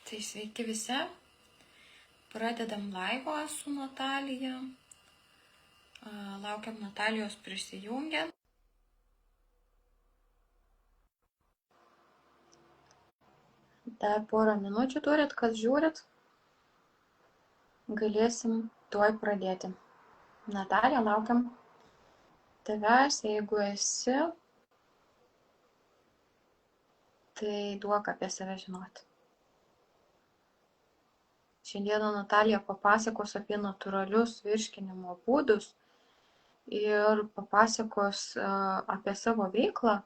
Tai sveiki visi. Pradedam laivą su Natalija. Laukiam Natalijos prisijungiant. Dar porą minučių turit, kas žiūrit. Galėsim tuoj pradėti. Natalija, laukiam tavęs. Jeigu esi, tai duok apie save žinoti. Šiandieną Natalija papasakos apie natūralius virškinimo būdus ir papasakos apie savo veiklą.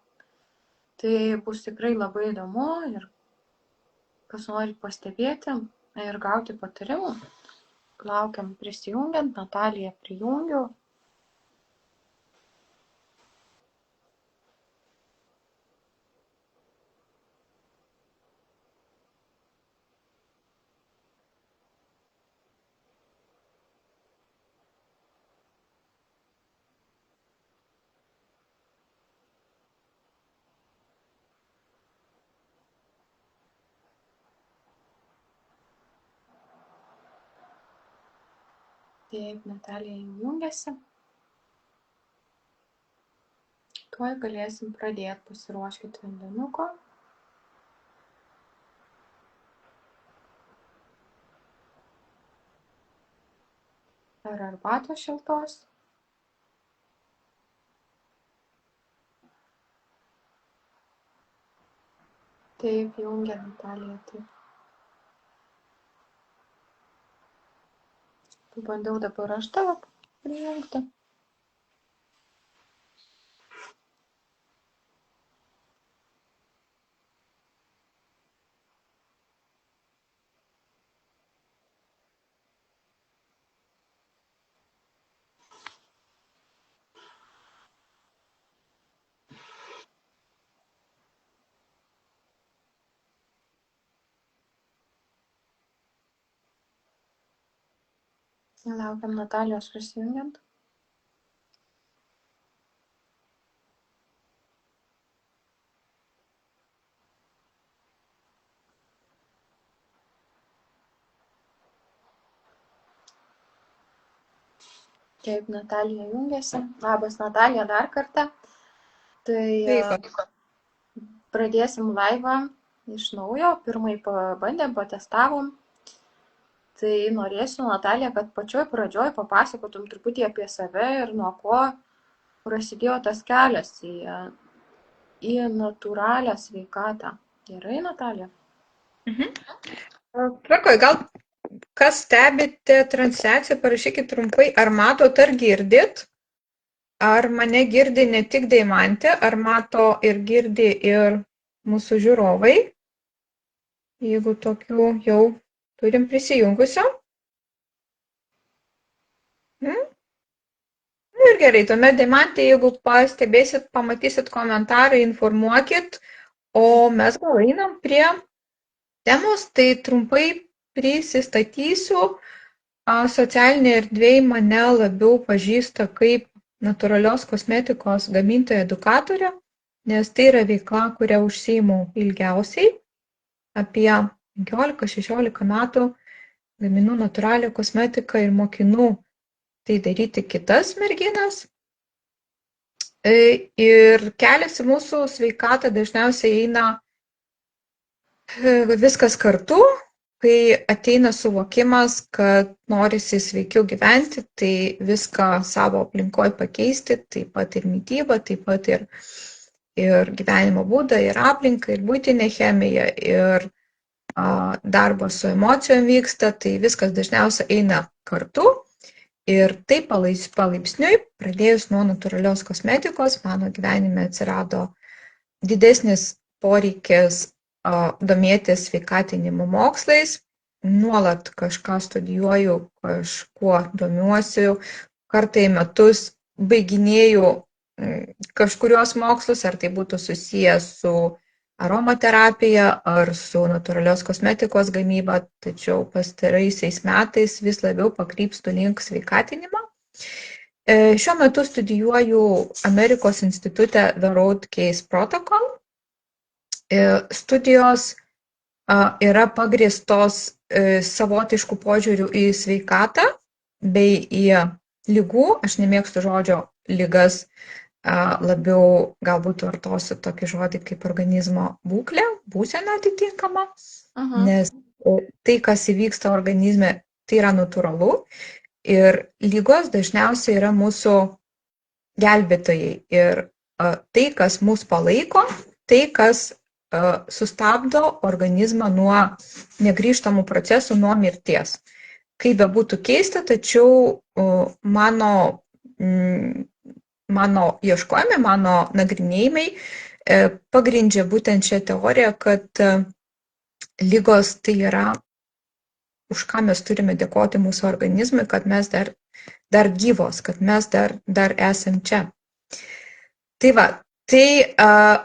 Tai bus tikrai labai įdomu ir kas nori pastebėti ir gauti patarimų. Laukiam prisijungiant, Nataliją prijungiu. Taip, Natalija jau jungiasi. Tuoj galėsim pradėti, pasiruoškit vandenuko. Ar arbatos šiltos. Taip, jungia Natalija, taip. Pabandau dabar aš tave prijungti. Laukiam Natalijos prisijungiant. Taip, Natalija jungiasi. Labas, Natalija, dar kartą. Tai pradėsim laivą iš naujo. Pirmai pabandėm, patestavom. Tai norėsiu, Natalija, kad pačioj pradžioj papasakotum truputį apie save ir nuo ko prasidėjo tas kelias į natūralią sveikatą. Gerai, Natalija? Tvarkoj, gal kas stebite transliaciją, parašykit trumpai, ar matot, ar girdit, ar mane girdi ne tik Deimantė, ar mato ir girdi ir mūsų žiūrovai, jeigu tokių jau turim prisijungusių. Ir gerai, tuomet Deimantė, jeigu pastebėsit, pamatysit komentarą, informuokit, o mes gal einam prie temos, tai trumpai prisistatysiu. Socialinėje erdvėje mane labiau pažįsta kaip natūralios kosmetikos gamintoja edukatorė, nes tai yra veikla, kurią užsiimu ilgiausiai. Apie 15-16 metų gaminu natūralią kosmetiką ir mokinu tai daryti kitas merginas. Ir kelias į mūsų sveikatą dažniausiai eina viskas kartu, kai ateina suvokimas, kad norisi sveikiau gyventi, tai viską savo aplinkoje pakeisti, taip pat ir mitybą, taip pat ir gyvenimo būdą, ir aplinką, ir buitinę chemiją, ir darbas su emocijom vyksta, tai viskas dažniausiai eina kartu. Ir taip palaipsniui, pradėjus nuo natūralios kosmetikos, mano gyvenime atsirado didesnis poreikis domėtis sveikatinimo mokslais, nuolat kažką studijuoju, kažkuo domiuosi, kartą į metus baiginėju kažkurios mokslus, ar tai būtų susijęs su aromaterapija ar su natūralios kosmetikos gamyba, tačiau pastaraisiais metais vis labiau pakrypstu link sveikatinimo. Šiuo metu studijuoju Amerikos institute The Road Case Protocol. Studijos yra pagrįstos savotiškų požiūrių į sveikatą bei į ligų, aš nemėgstu žodžio ligas, labiau galbūt vartosiu tokį žodį kaip organizmo būklė, būsena atitinkama, nes tai, kas įvyksta organizme, tai yra natūralu ir lygos dažniausiai yra mūsų gelbėtojai ir tai, kas mus palaiko, tai, kas sustabdo organizmą nuo negrįžtamų procesų, nuo mirties. Kaip bebūtų keista, tačiau mano ieškojimai, mano nagrinėjimai pagrindžia būtent šią teoriją, kad lygos tai yra, už ką mes turime dėkoti mūsų organizmui, kad mes dar gyvos, kad mes dar esam čia. Tai va, tai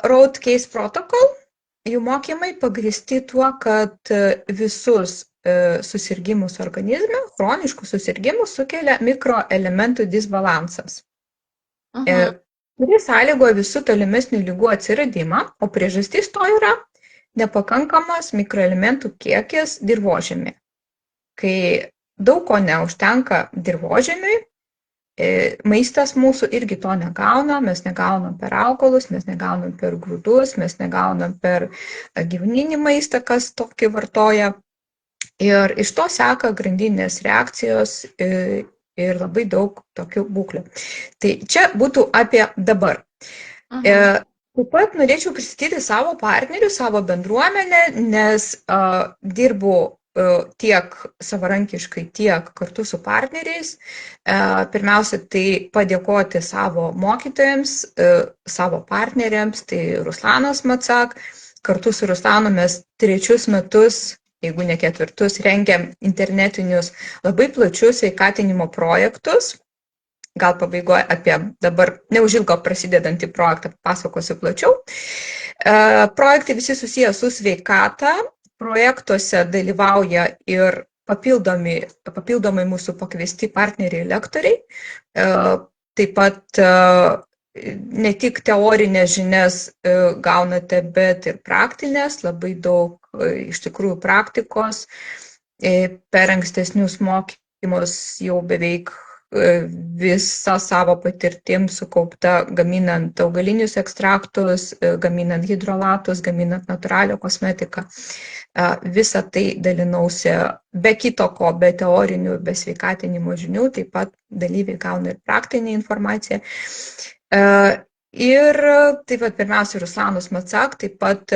Road Case Protocol, jų mokymai pagrįsti tuo, kad visus susirgymus organizme, chroniškus susirgymus sukelia mikroelementų disbalansas. Kuris sąlygoja visų tolimesnių ligų atsiradimą, o priežastis to yra nepakankamas mikroelementų kiekis dirvožemyje. Kai daug ko neužtenka dirvožemiui, maistas mūsų irgi to negauna, mes negaunam per augalus, mes negaunam per grūdus, mes negaunam per gyvūninį maistą, kas tokį vartoja. Ir iš to seka grandinės reakcijos ir labai daug tokių būklių. Tai čia būtų apie dabar. Taip pat norėčiau pristatyti savo partnerių, savo bendruomenę, nes dirbu tiek savarankiškai, tiek kartu su partneriais. Pirmiausia, tai padėkoti savo mokytojams, savo partneriams, tai Ruslanas Macak. Kartu su Ruslanu mes 3 metus, jeigu ne 4, rengiam internetinius labai plačius sveikatinimo projektus. Gal pabaigoje apie dabar neužilgo prasidedantį projektą pasakosiu plačiau. Projektai visi susiję su sveikata. Projektuose dalyvauja ir papildomai mūsų pakviesti partneriai lektoriai. Taip pat ne tik teorinės žinias gaunate, bet ir praktinės, labai daug iš tikrųjų praktikos. Per ankstesnius mokymus jau beveik visą savo patirtim sukaupta gaminant augalinius ekstraktus, gaminant hidrolatus, gaminant natūralią kosmetiką. Visą tai dalinausi be kito ko, be teorinių, be sveikatinimo žinių, taip pat dalyviai gauna ir praktinę informaciją. Ir taip pat pirmiausia Ruslanas Macak, taip pat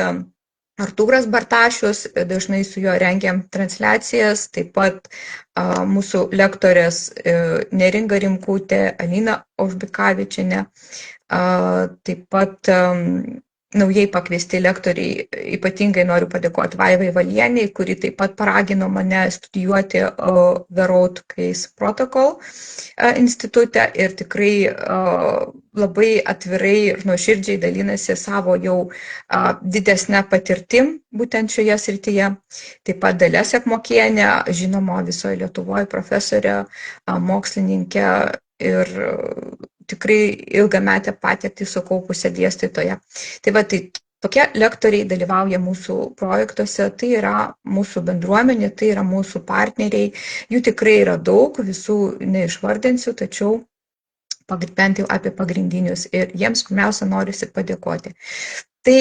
Artūras Bartašius, dažnai su juo rengiam transliacijas, taip pat mūsų lektorės Neringa Rimkutė, Alina Ožbikavičienė, taip pat naujai pakviesti lektoriai, ypatingai noriu padėkoti Vaivai Valieniai, kuri taip pat paragino mane studijuoti The Road Case Protocol institute ir tikrai labai atvirai ir nuoširdžiai dalinasi savo jau didesnę patirtim būtent šioje srityje. Taip pat Dalia Sekmokienė, žinoma visoje Lietuvoje profesorė, mokslininkė ir tikrai ilgametę patirtį sukaupusią dėstytoją. Tai va, tai tokie lektoriai dalyvauja mūsų projektuose, tai yra mūsų bendruomenė, tai yra mūsų partneriai, jų tikrai yra daug, visų neišvardinsiu, tačiau bent jau apie pagrindinius ir jiems pirmiausia norisi padėkoti. Tai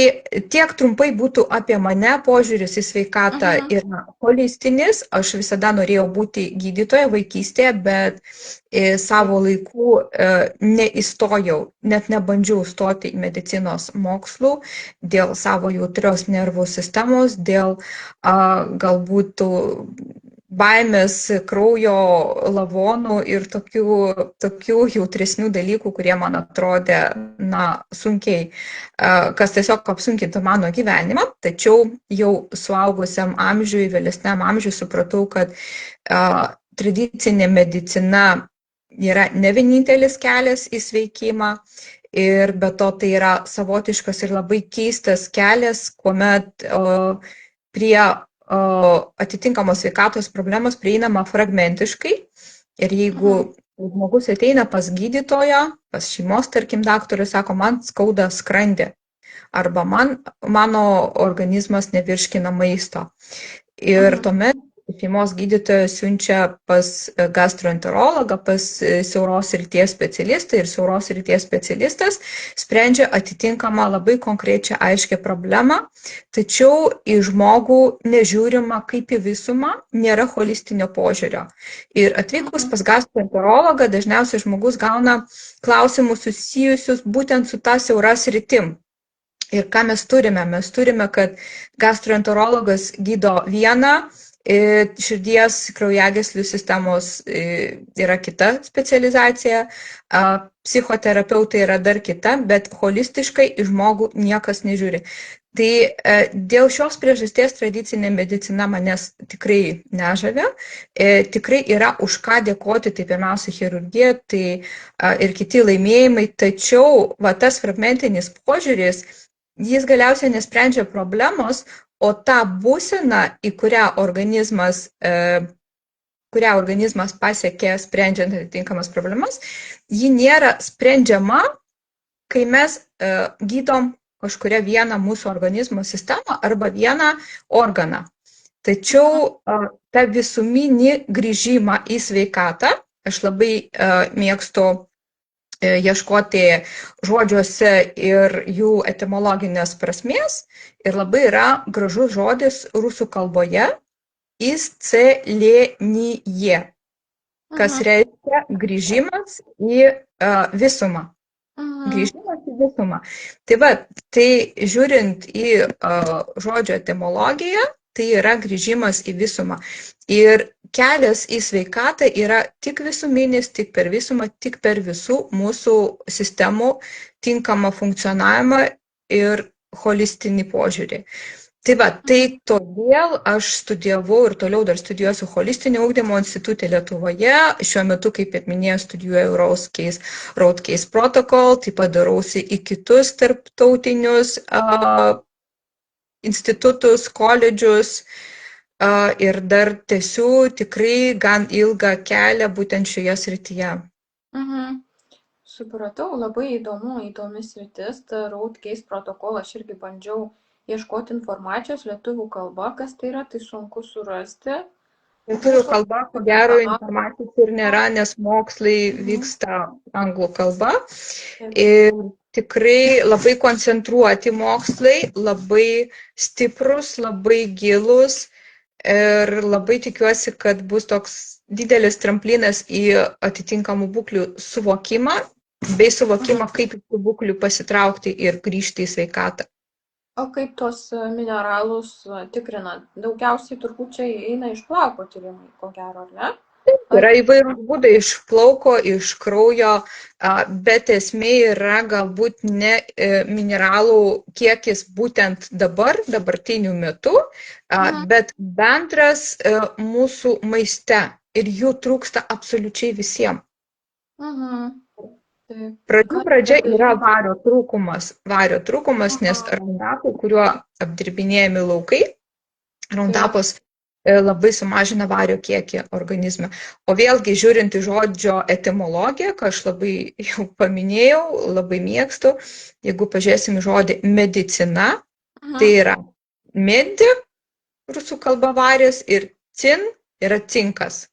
tiek trumpai būtų apie mane, požiūris į sveikatą yra holistinis. Aš visada norėjau būti gydytoja vaikystėje, bet savo laiku neįstojau, net nebandžiau stoti į medicinos mokslų dėl savo jautrios nervų sistemos, dėl galbūt baimės, kraujo lavonų ir tokių jautresnių dalykų, kurie man atrodė sunkiai, kas tiesiog apsunkintų mano gyvenimą. Tačiau jau suaugusiam amžiui, vėlesniam amžiui supratau, kad tradicinė medicina yra ne vienintelis kelias į sveikimą ir be to tai yra savotiškas ir labai keistas kelias, kuomet prie atitinkamos sveikatos problemos prieinama fragmentiškai ir jeigu žmogus ateina pas gydytoją, pas šeimos, tarkim, daktarą, sako, man skauda skrandį. arba mano organizmas nevirškina maisto. Ir tuomet šeimos gydytojas siunčia pas gastroenterologą, pas siauros srities specialistą ir siauros srities specialistas sprendžia atitinkamą labai konkrečią aiškę problemą, tačiau į žmogų nežiūrima kaip į visumą, nėra holistinio požiūrio. Ir atvykus pas gastroenterologą dažniausiai žmogus gauna klausimus susijusius būtent su ta siaura sritim. Ir ką mes turime? Mes turime, kad gastroenterologas gydo vieną, širdies kraujagyslių sistemos yra kita specializacija, psichoterapeutai yra dar kita, bet holistiškai į žmogų niekas nežiūri. Tai dėl šios priežasties tradicinė medicina manęs tikrai nežavė, tikrai yra už ką dėkoti, tai pirmiausia chirurgija, tai ir kiti laimėjimai, tačiau tas fragmentinis požiūris, jis galiausiai nesprendžia problemos, o tą būseną, į kurią organizmas pasiekė sprendžiant atitinkamas problemas, ji nėra sprendžiama, kai mes gydom kažkurią vieną mūsų organizmo sistemą arba vieną organą. Tačiau tą visuminį grįžimą į sveikatą, aš labai mėgstu ieškoti žodžiuose ir jų etimologinės prasmės. Ir labai yra gražus žodis rusų kalboje iscelenie, kas reiškia grįžimas į visumą. Grįžimas į visumą. Tai žiūrint į žodžio etimologiją, tai yra grįžimas į visumą. Ir kelias į sveikatą yra tik visuminis, tik per visumą, tik per visų mūsų sistemų tinkamą funkcionavimą ir holistinį požiūrį. Tai todėl aš studijavau ir toliau dar studijuosiu Holistinio ugdymo institute Lietuvoje. Šiuo metu, kaip ir minėjau, studijuoju Roadcase Protocol, taip pat darausi į kitus tarptautinius institutus, koledžius ir dar tęsiu tikrai gan ilgą kelią būtent šioje srityje. Supratau, labai įdomi sritis, ta Roadcase Protocol, aš irgi bandžiau ieškoti informacijos lietuvių kalba, kas tai yra, tai sunku surasti. Lietuvių kalba, ko gero, informacijos ir nėra, nes mokslai vyksta anglų kalba. Ir tikrai labai koncentruoti mokslai, labai stiprus, labai gilus ir labai tikiuosi, kad bus toks didelis tramplinas į atitinkamų būklių suvokimą, bei suvokimą, kaip iš tų būklių pasitraukti ir grįžti į sveikatą. O kaip tos mineralus tikrina? Daugiausiai turbūt čia eina iš plauko tyrimai, ko gero, ar ne? Yra įvairūs būdai iš plauko, iš kraujo, bet esmė yra galbūt ne mineralų kiekis būtent dabartiniu metu, bet bendras mūsų maiste ir jų trūksta absoliučiai visiems. Pradžia yra vario trūkumas, nes raundapai, kuriuo apdirbinėjami laukai, raundapas labai sumažina vario kiekį organizme. O vėlgi, žiūrint į žodžio etimologiją, ką aš labai jau paminėjau, labai mėgstu, jeigu pažiūrėsim į žodį medicina, tai yra medi, rusų kalba varis, ir cin yra cinkas.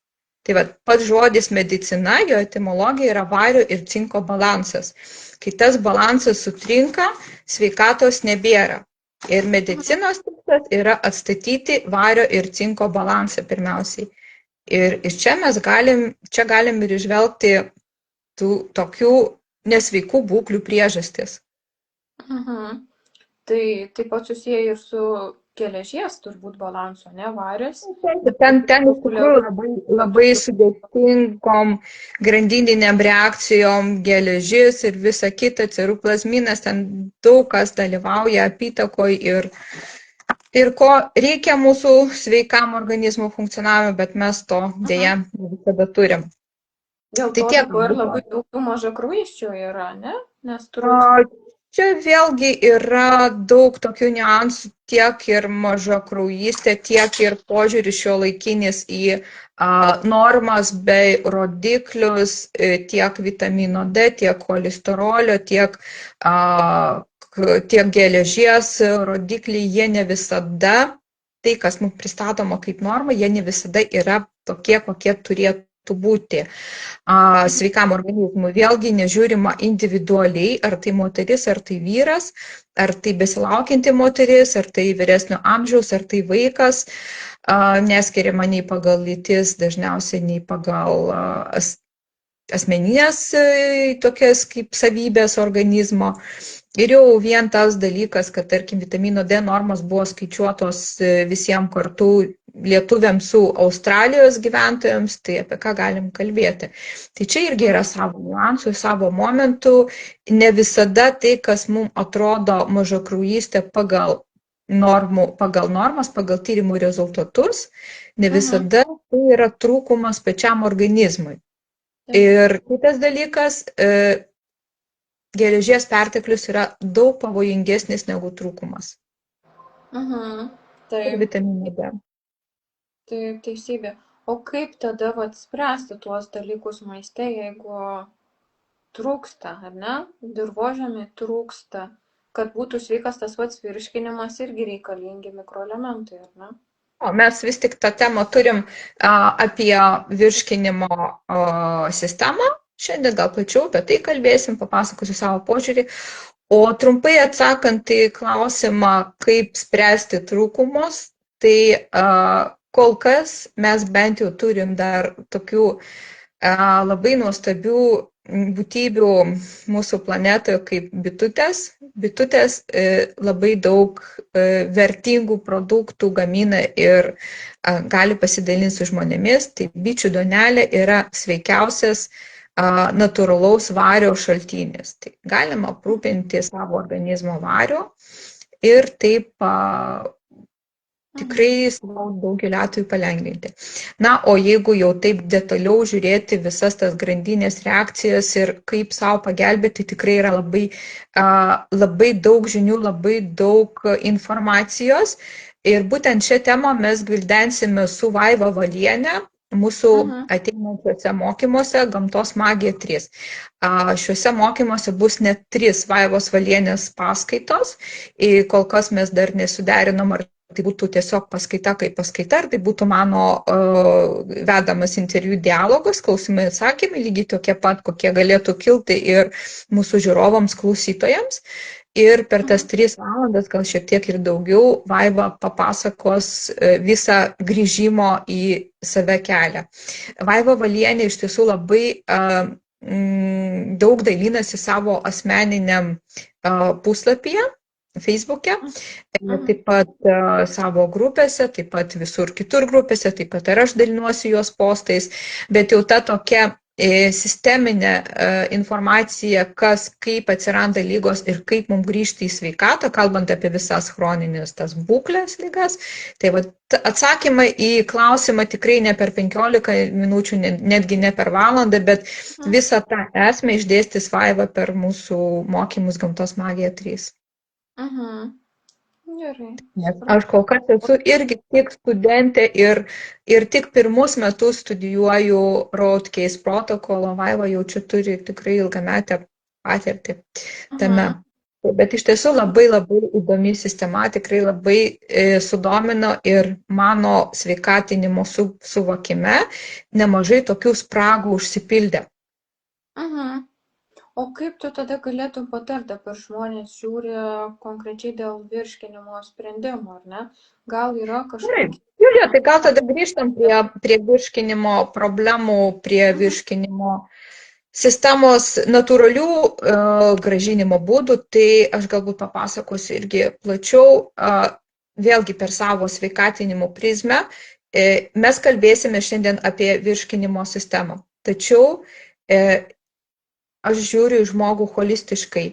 Tai pats žodis medicina, jo etimologija yra vario ir cinko balansas. Kai tas balansas sutrinka, sveikatos nebėra. Ir medicinos tikslas yra atstatyti vario ir cinko balansą pirmiausiai. Ir čia mes galim ir išvelgti tų tokių nesveikų būklių priežastis. Tai taip pat susiję ir su geležies turbūt balanso, ne, varis? Ten iš tikrųjų labai sudėtingom grandininiam reakcijom, geležis ir visa kita, ceruplazminas, ten daug kas dalyvauja apytakoj ir ko reikia mūsų sveikam organizmo funkcionavimui, bet mes to dėja visada turim. Dėl to dabar labai daug mažakraujysčių yra, ne? Nes turbūt... Čia vėlgi yra daug tokių niuansų, tiek ir mažakraujystė, tiek ir požiūris šiuolaikinis į normas bei rodiklius, tiek vitamino D, tiek cholesterolio, tiek tiek geležies rodikliai, jie ne visada, tai, kas mums pristatoma kaip norma, jie ne visada yra tokie, kokie turėtų būti sveikam organizmui. Vėlgi nežiūrima individualiai, ar tai moteris, ar tai vyras, ar tai besilaukianti moteris, ar tai vyresnio amžiaus, ar tai vaikas, neskiriama nei pagal lytis, dažniausiai nei pagal asmeninės tokias kaip savybės organizmo. Ir jau vien tas dalykas, kad, tarkim, vitamino D normos buvo skaičiuotos visiems kartu lietuviams su Australijos gyventojams, tai apie ką galim kalbėti. Tai čia irgi yra savo niuansų, savo momentų. Ne visada tai, kas mums atrodo mažakraujystė pagal normas, pagal tyrimų rezultatus, ne visada tai yra trūkumas pačiam organizmui. Ir kitas dalykas, geležies perteklius yra daug pavojingesnis negu trūkumas. Taip. Vitamino D. Taip, teisybė. O kaip tada spręsti tuos dalykus maiste, jeigu trūksta, ar ne? Dirvožemį trūksta. Kad būtų sveikas tas pats virškinimas, irgi reikalingi mikroelementai, ar ne? Mes vis tik tą temą turim apie virškinimo sistemą. Šiandien gal plačiau apie tai kalbėsim, papasakosiu savo požiūrį. O trumpai atsakant į klausimą, kaip spręsti trūkumus, tai kol kas mes bent jau turim dar tokių labai nuostabių būtybių mūsų planetoje kaip bitutės. Bitutės labai daug vertingų produktų gamina ir gali pasidalinti su žmonėmis. Tai bičių duonelė yra sveikiausias natūralaus vario šaltinis. Tai galima aprūpinti savo organizmo vario ir taip tikrai daugelį atvejų palengvinti. Na, o jeigu jau taip detaliau žiūrėti visas tas grandinės reakcijas ir kaip savo pagelbėti, tikrai yra labai daug žinių, labai daug informacijos. Ir būtent šią temą mes gvildensime su Vaiva Valiene, mūsų ateinančiuose mokymuose Gamtos magija 3. Šiuose mokymuose bus net 3 Vaivos Valienės paskaitos. Kol kas mes dar nesuderinom, ar tai būtų tiesiog paskaita kaip paskaita, ar tai būtų mano vedamas interviu dialogas, klausimai atsakymai, lygiai tokie pat, kokie galėtų kilti ir mūsų žiūrovams, klausytojams. Ir per tas 3 valandas, gal šiek tiek ir daugiau, Vaiva papasakos visą grįžimo į save kelią. Vaiva Valienė iš tiesų labai daug dalinasi savo asmeniniam puslapyje, Facebook'e, taip pat savo grupėse, taip pat visur kitur grupėse, taip pat ir aš dalinuosi jos postais, bet jau ta tokia sisteminė informacija, kaip atsiranda lygos ir kaip mums grįžti į sveikatą, kalbant apie visas chroninės tas būklės lygas. Tai atsakymai į klausimą tikrai ne per 15 minučių, netgi ne per valandą, bet visą tą esmę išdėstys Vaiva per mūsų mokymus Gamtos magija 3. Gerai. Nes aš kol kas esu irgi tik studentė ir tik pirmus metus studijuoju Roadcase protokolo. Vaiva jau čia turi tikrai ilgametę patirtį tame. Bet iš tiesų labai įdomi sistema, tikrai labai sudomino ir mano sveikatinimo suvokime nemažai tokių spragų užsipildė. O kaip tu tada galėtum patarti, dabar žmonės žiūri konkrečiai dėl virškinimo sprendimo, ar ne? Gal yra kažkokia... Julija, tai gal tada grįžtam prie virškinimo problemų, prie virškinimo sistemos natūralių grąžinimo būdų, tai aš galbūt papasakosiu irgi plačiau, vėlgi per savo sveikatinimo prizmę. Mes kalbėsime šiandien apie virškinimo sistemą, tačiau aš žiūriu į žmogų holistiškai.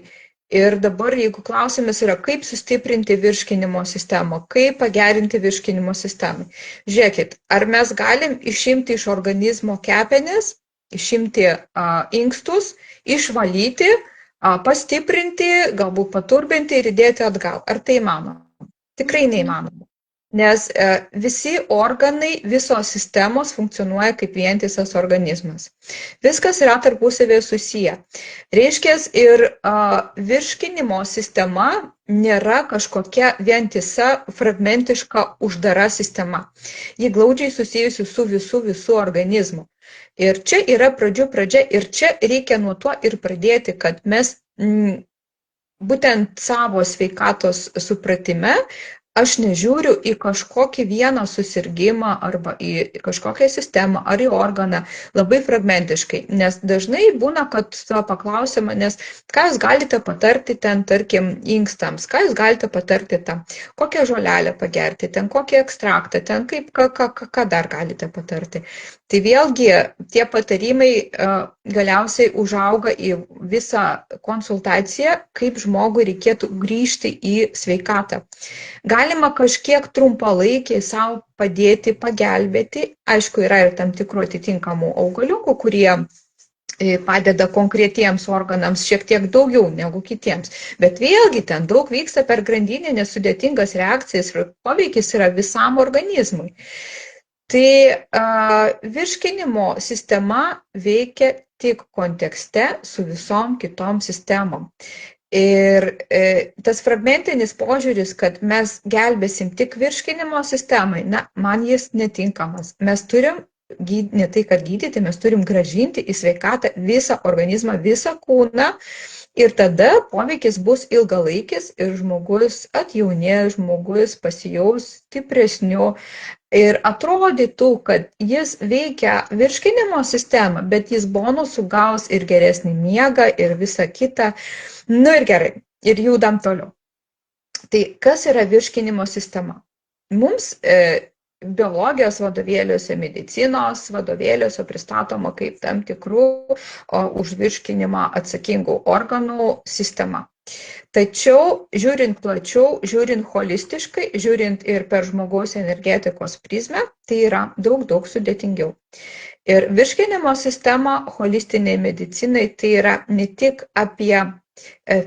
Ir dabar, jeigu klausimas yra, kaip sustiprinti virškinimo sistemą, kaip pagerinti virškinimo sistemą. Žiūrėkit, ar mes galim išimti iš organizmo kepenis, išimti inkstus, išvalyti, pastiprinti, galbūt paturbinti ir įdėti atgal. Ar tai įmanoma? Tikrai neįmanoma. nes visi organai, visos sistemos funkcionuoja kaip vientisas organizmas. Viskas yra tarpusavėje susiję. Reiškia, ir virškinimo sistema nėra kažkokia vientisa, fragmentiška, uždara sistema. Ji glaudžiai susijusi su visų organizmu. Ir čia yra pradžia ir čia reikia nuo to ir pradėti, kad mes būtent savo sveikatos supratime aš nežiūriu į kažkokį vieną susirgymą arba į kažkokią sistemą ar į organą labai fragmentiškai, nes dažnai būna, kad paklausima, nes ką jūs galite patarti ten, tarkim, inkstams, ką jūs galite patarti tam, kokią žolelę pagerti, ten kokį ekstraktą, ten kaip, ką dar galite patarti. Tai vėlgi tie patarimai galiausiai užauga į visą konsultaciją, kaip žmogui reikėtų grįžti į sveikatą. Galima kažkiek trumpalaikiai savo padėti, pagelbėti. Aišku, yra ir tam tikrų atitinkamų augaliukų, kurie padeda konkretiems organams šiek tiek daugiau negu kitiems. Bet vėlgi ten daug vyksta per grandinę, nesudėtingas reakcijas ir poveikis yra visam organizmui. Tai virškinimo sistema veikia tik kontekste su visom kitom sistemom. Ir tas fragmentinis požiūris, kad mes gelbėsim tik virškinimo sistemai, man jis netinkamas. Mes turim ne tai, kad gydyti, mes turim grąžinti į sveikatą visą organizmą, visą kūną. Ir tada poveikis bus ilgalaikis ir žmogus atjaunės, žmogus pasijaus stipresniu. Ir atrodytų, kad jis veikia virškinimo sistemą, bet jis bonusų gaus ir geresnį miegą ir visą kitą. Ir gerai, ir judam toliau. Tai kas yra virškinimo sistema? Mums biologijos vadovėliuose, medicinos vadovėliuose pristatoma kaip tam tikrų už virškinimą atsakingų organų sistema. Tačiau, žiūrint plačiau, žiūrint holistiškai, žiūrint ir per žmogaus energetikos prizmę, tai yra daug sudėtingiau. Ir virškinimo sistema holistiniai medicinai tai yra ne tik apie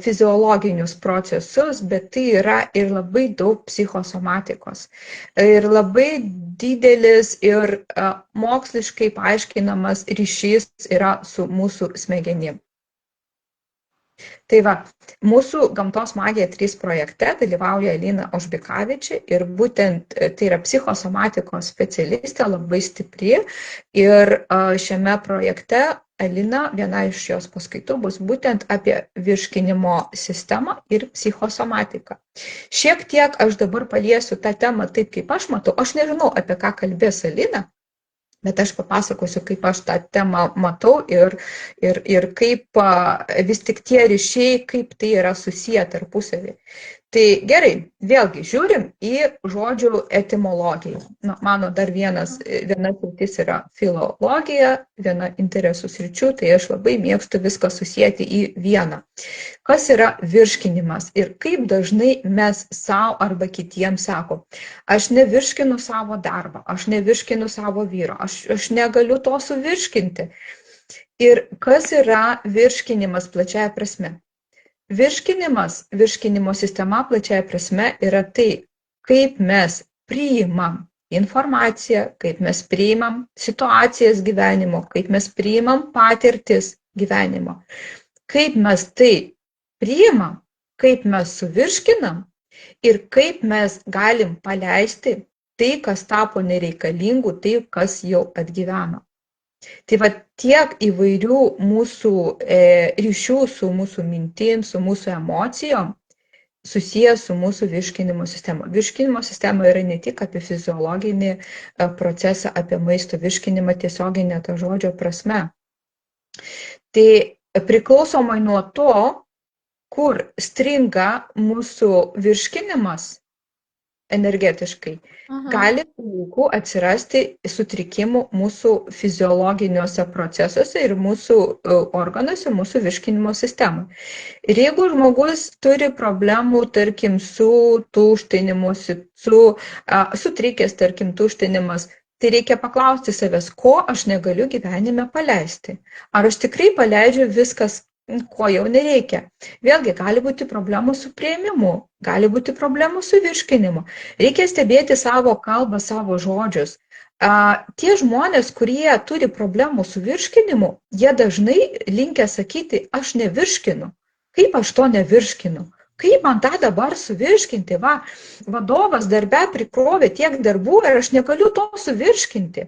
fiziologinius procesus, bet tai yra ir labai daug psichosomatikos. Ir labai didelis ir moksliškai paaiškinamas ryšys yra su mūsų smegenim. Tai va, mūsų Gamtos magija 3 projekte dalyvauja Alina Ožbikavičė ir būtent tai yra psichosomatikos specialistė, labai stipri. Ir šiame projekte Alina, viena iš jos paskaitų bus būtent apie virškinimo sistemą ir psichosomatiką. Šiek tiek aš dabar paliesiu tą temą taip, kaip aš matau. Aš nežinau, apie ką kalbės Alina, bet aš papasakosiu, kaip aš tą temą matau ir kaip vis tik tie ryšiai, kaip tai yra susiję tarpusavį. Tai gerai, vėlgi žiūrim į žodžių etimologiją. Mano dar viena sritis yra filologija, viena interesų sričių, tai aš labai mėgstu viską susijęti į vieną. Kas yra virškinimas ir kaip dažnai mes savo arba kitiems sakom, aš nevirškinu savo darbą, aš nevirškinu savo vyro, aš negaliu to suvirškinti. Ir kas yra virškinimas plačiaja prasme? Virškinimo sistema plačiaja prasme yra tai, kaip mes priimam informaciją, kaip mes priimam situacijas gyvenimo, kaip mes priimam patirtis gyvenimo. Kaip mes tai priimam, kaip mes suvirškinam ir kaip mes galim paleisti tai, kas tapo nereikalingu, tai, kas jau atgyveno. Tai va tiek įvairių mūsų ryšių su mūsų mintim, su mūsų emocijom susijęs su mūsų virškinimo sistema. Virškinimo sistema yra ne tik apie fiziologinį procesą, apie maisto virškinimą tiesioginę to žodžio prasme. Tai priklausomai nuo to, kur stringa mūsų virškinimas energetiškai, gali laiku atsirasti sutrikimų mūsų fiziologiniuose procesuose ir mūsų organuose, mūsų virškinimo sistemai. Ir jeigu žmogus turi problemų, tarkim, su tuštinimusi, sutrikęs, tarkim, tuštinimas, tai reikia paklausti savęs, ko aš negaliu gyvenime paleisti. Ar aš tikrai paleidžiu viskas, ko jau nereikia. Vėlgi, gali būti problemų su priėmimu, gali būti problemų su virškinimu. Reikia stebėti savo kalbą, savo žodžius. Tie žmonės, kurie turi problemų su virškinimu, jie dažnai linkę sakyti, aš nevirškinu. Kaip aš to nevirškinu? Kaip man tą dabar suvirškinti? Vadovas darbe prikrovė tiek darbų ir aš negaliu to suvirškinti.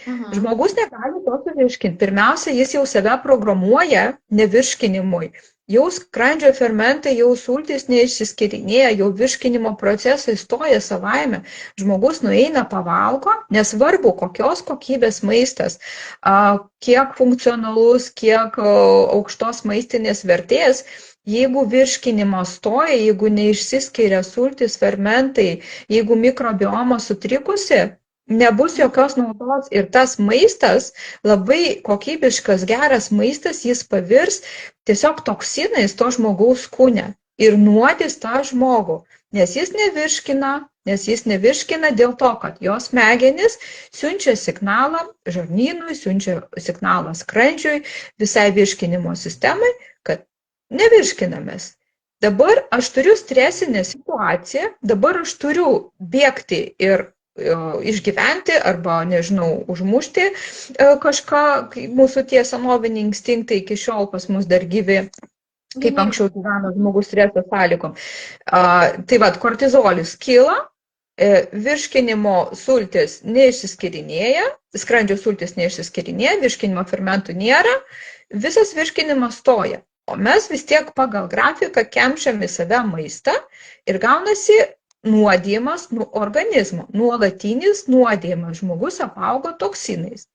Žmogus negali to suvirškinti. Pirmiausia, jis jau save programuoja nevirškinimui. Jau skrandžio fermentai, jau sultys neišsiskirinėja, jau virškinimo procesai stoja savaime. Žmogus nueina pavalgo, nesvarbu kokios kokybės maistas, kiek funkcionalus, kiek aukštos maistinės vertės, jeigu virškinimas stoja, jeigu neišsiskiria sultys, fermentai, jeigu mikrobioma sutrikusi, nebus jokios naudos ir tas maistas, labai kokybiškas, geras maistas, jis pavirs tiesiog toksinais to žmogaus kūne ir nuodys tą žmogų, nes jis nevirškina dėl to, kad jos smegenys siunčia signalą žarnynui, siunčia signalą skrandžiui, visai virškinimo sistemai, kad nevirškinamės. Dabar aš turiu stresinę situaciją, dabar aš turiu bėgti ir išgyventi arba, nežinau, užmušti kažką, mūsų tie senoviniai instinktai iki šiol pas mus dar gyvi, kaip anksčiau gyveno žmogus streso sąlygom. Tai kortizolis kyla, virškinimo sultys neišsiskirinėja, skrandžio sultys neišsiskirinėja, virškinimo fermentų nėra, visas virškinimas stoja. O mes vis tiek pagal grafiką kemšam į save maistą ir gaunasi nuodijimas organizmo, nuolatinis nuodijimas, žmogus apaugo toksinais.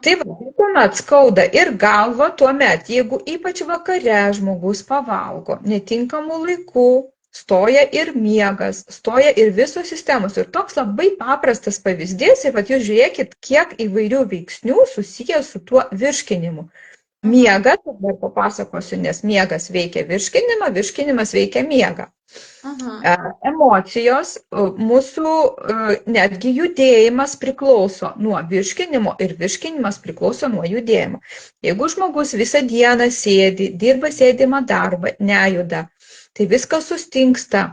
Tai tuomet skauda ir galva, tuomet, jeigu ypač vakare žmogus pavalgo, netinkamų laikų, stoja ir miegas, stoja ir visos sistemos. Ir toks labai paprastas pavyzdys, ir jūs žiūrėkit, kiek įvairių veiksnių susijęs su tuo virškinimu. Miegas, dar papasakosiu, nes miegas veikia virškinimą, virškinimas veikia miegą. Emocijos, mūsų netgi judėjimas priklauso nuo virškinimo ir virškinimas priklauso nuo judėjimo. Jeigu žmogus visą dieną sėdi, dirba sėdimą darbą, nejuda, tai viskas sustingsta,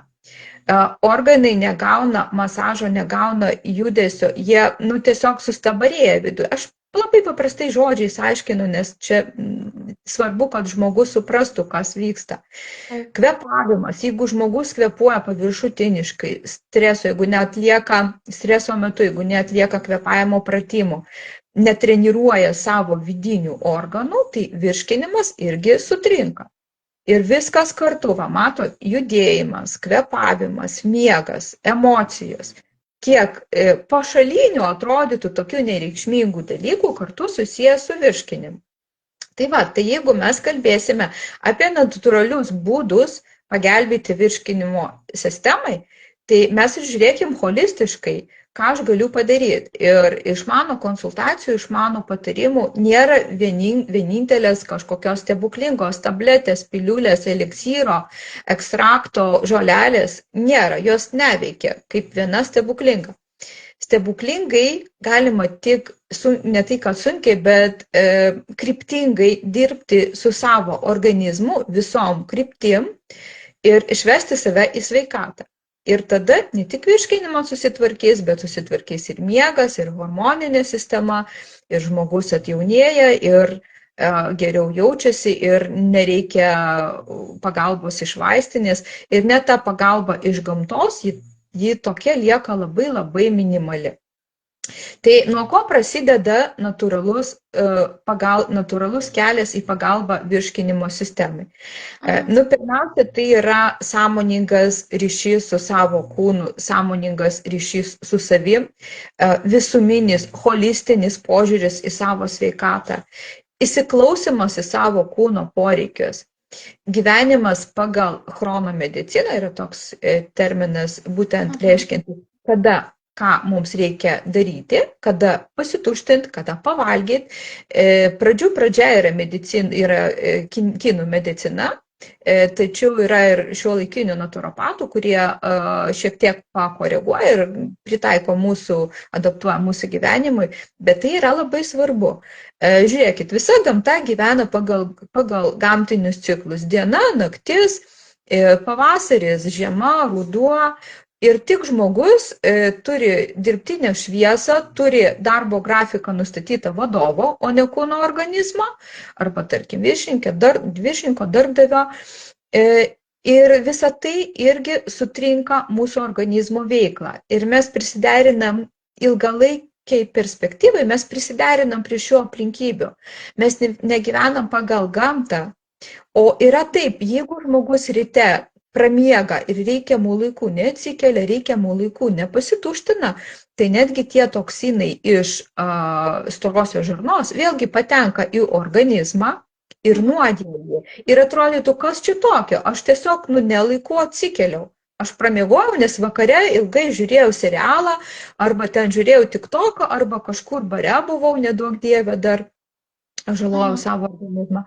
organai negauna masažo, negauna judesio, jie tiesiog sustabarėja viduje. Aš labai paprastai žodžiais aiškinu, nes čia svarbu, kad žmogus suprastų, kas vyksta. Kvepavimas, jeigu žmogus kvepuoja paviršutiniškai, jeigu neatlieka streso metu, jeigu neatlieka kvepavimo pratimų, netreniruoja savo vidinių organų, tai virškinimas irgi sutrinka. Ir viskas kartu, matot, judėjimas, kvepavimas, miegas, emocijos. Kiek pašalinių atrodytų tokių nereikšmingų dalykų kartu susijęs su virškinimu. Tai jeigu mes kalbėsime apie natūralius būdus pagelbėti virškinimo sistemai, tai mes ir žiūrėkim holistiškai, ką aš galiu padaryti. Ir iš mano konsultacijų, iš mano patarimų nėra vienintelės kažkokios stebuklingos tabletės, piliulės, eliksyro, ekstrakto, žolelės. Nėra, jos neveikia kaip viena stebuklinga. Stebuklingai galima tik, ne tai kad sunkiai, bet kryptingai dirbti su savo organizmu, visom kryptim ir išvesti save į sveikatą. Ir tada ne tik virškinimas susitvarkys, bet susitvarkys ir miegas, ir hormoninė sistema, ir žmogus atjaunėja, ir geriau jaučiasi, ir nereikia pagalbos iš vaistinės. Ir net ta pagalba iš gamtos, ji tokia lieka labai labai minimali. Tai nuo ko prasideda natūralus kelias į pagalbą virškinimo sistemai? Pirmiausia, tai yra sąmoningas ryšys su savo kūnu, sąmoningas ryšys su savim, visuminis, holistinis požiūris į savo sveikatą, įsiklausimas į savo kūno poreikius. Gyvenimas pagal chronomediciną yra toks terminas, būtent reiškiantis, kada ką mums reikia daryti, kada pasituštinti, kada pavalgyti. Pradžia yra kinų medicina, tačiau yra ir šiuolaikinių naturopatų, kurie šiek tiek pakoreguoja ir pritaiko adaptuoja mūsų gyvenimui, bet tai yra labai svarbu. Žiūrėkit, visa gamta gyvena pagal gamtinius ciklus. Diena, naktis, pavasaris, žiema, ruduo. Ir tik žmogus turi dirbtinę šviesą, turi darbo grafiką nustatytą vadovo, o ne kūno organizmo, arba, tarkim, viršininko darbdavio. Ir visa tai irgi sutrinka mūsų organizmo veiklą. Ir mes prisiderinam ilgalaikiai perspektyvai, mes prisiderinam prie šių aplinkybių. Mes negyvenam pagal gamtą. O yra taip, jeigu žmogus ryte pramiega ir reikiamų laikų neatsikelia, reikiamų laikų nepasituština, tai netgi tie toksinai iš storosios žarnos vėlgi patenka į organizmą ir nuodija jį. Ir atrodytų, kas čia tokio, aš tiesiog nelaiku atsikeliau. Aš pramiegojau, nes vakare ilgai žiūrėjau serialą, arba ten žiūrėjau TikToką, arba kažkur bare buvau, neduok dieve, dar žalojau savo organizmą.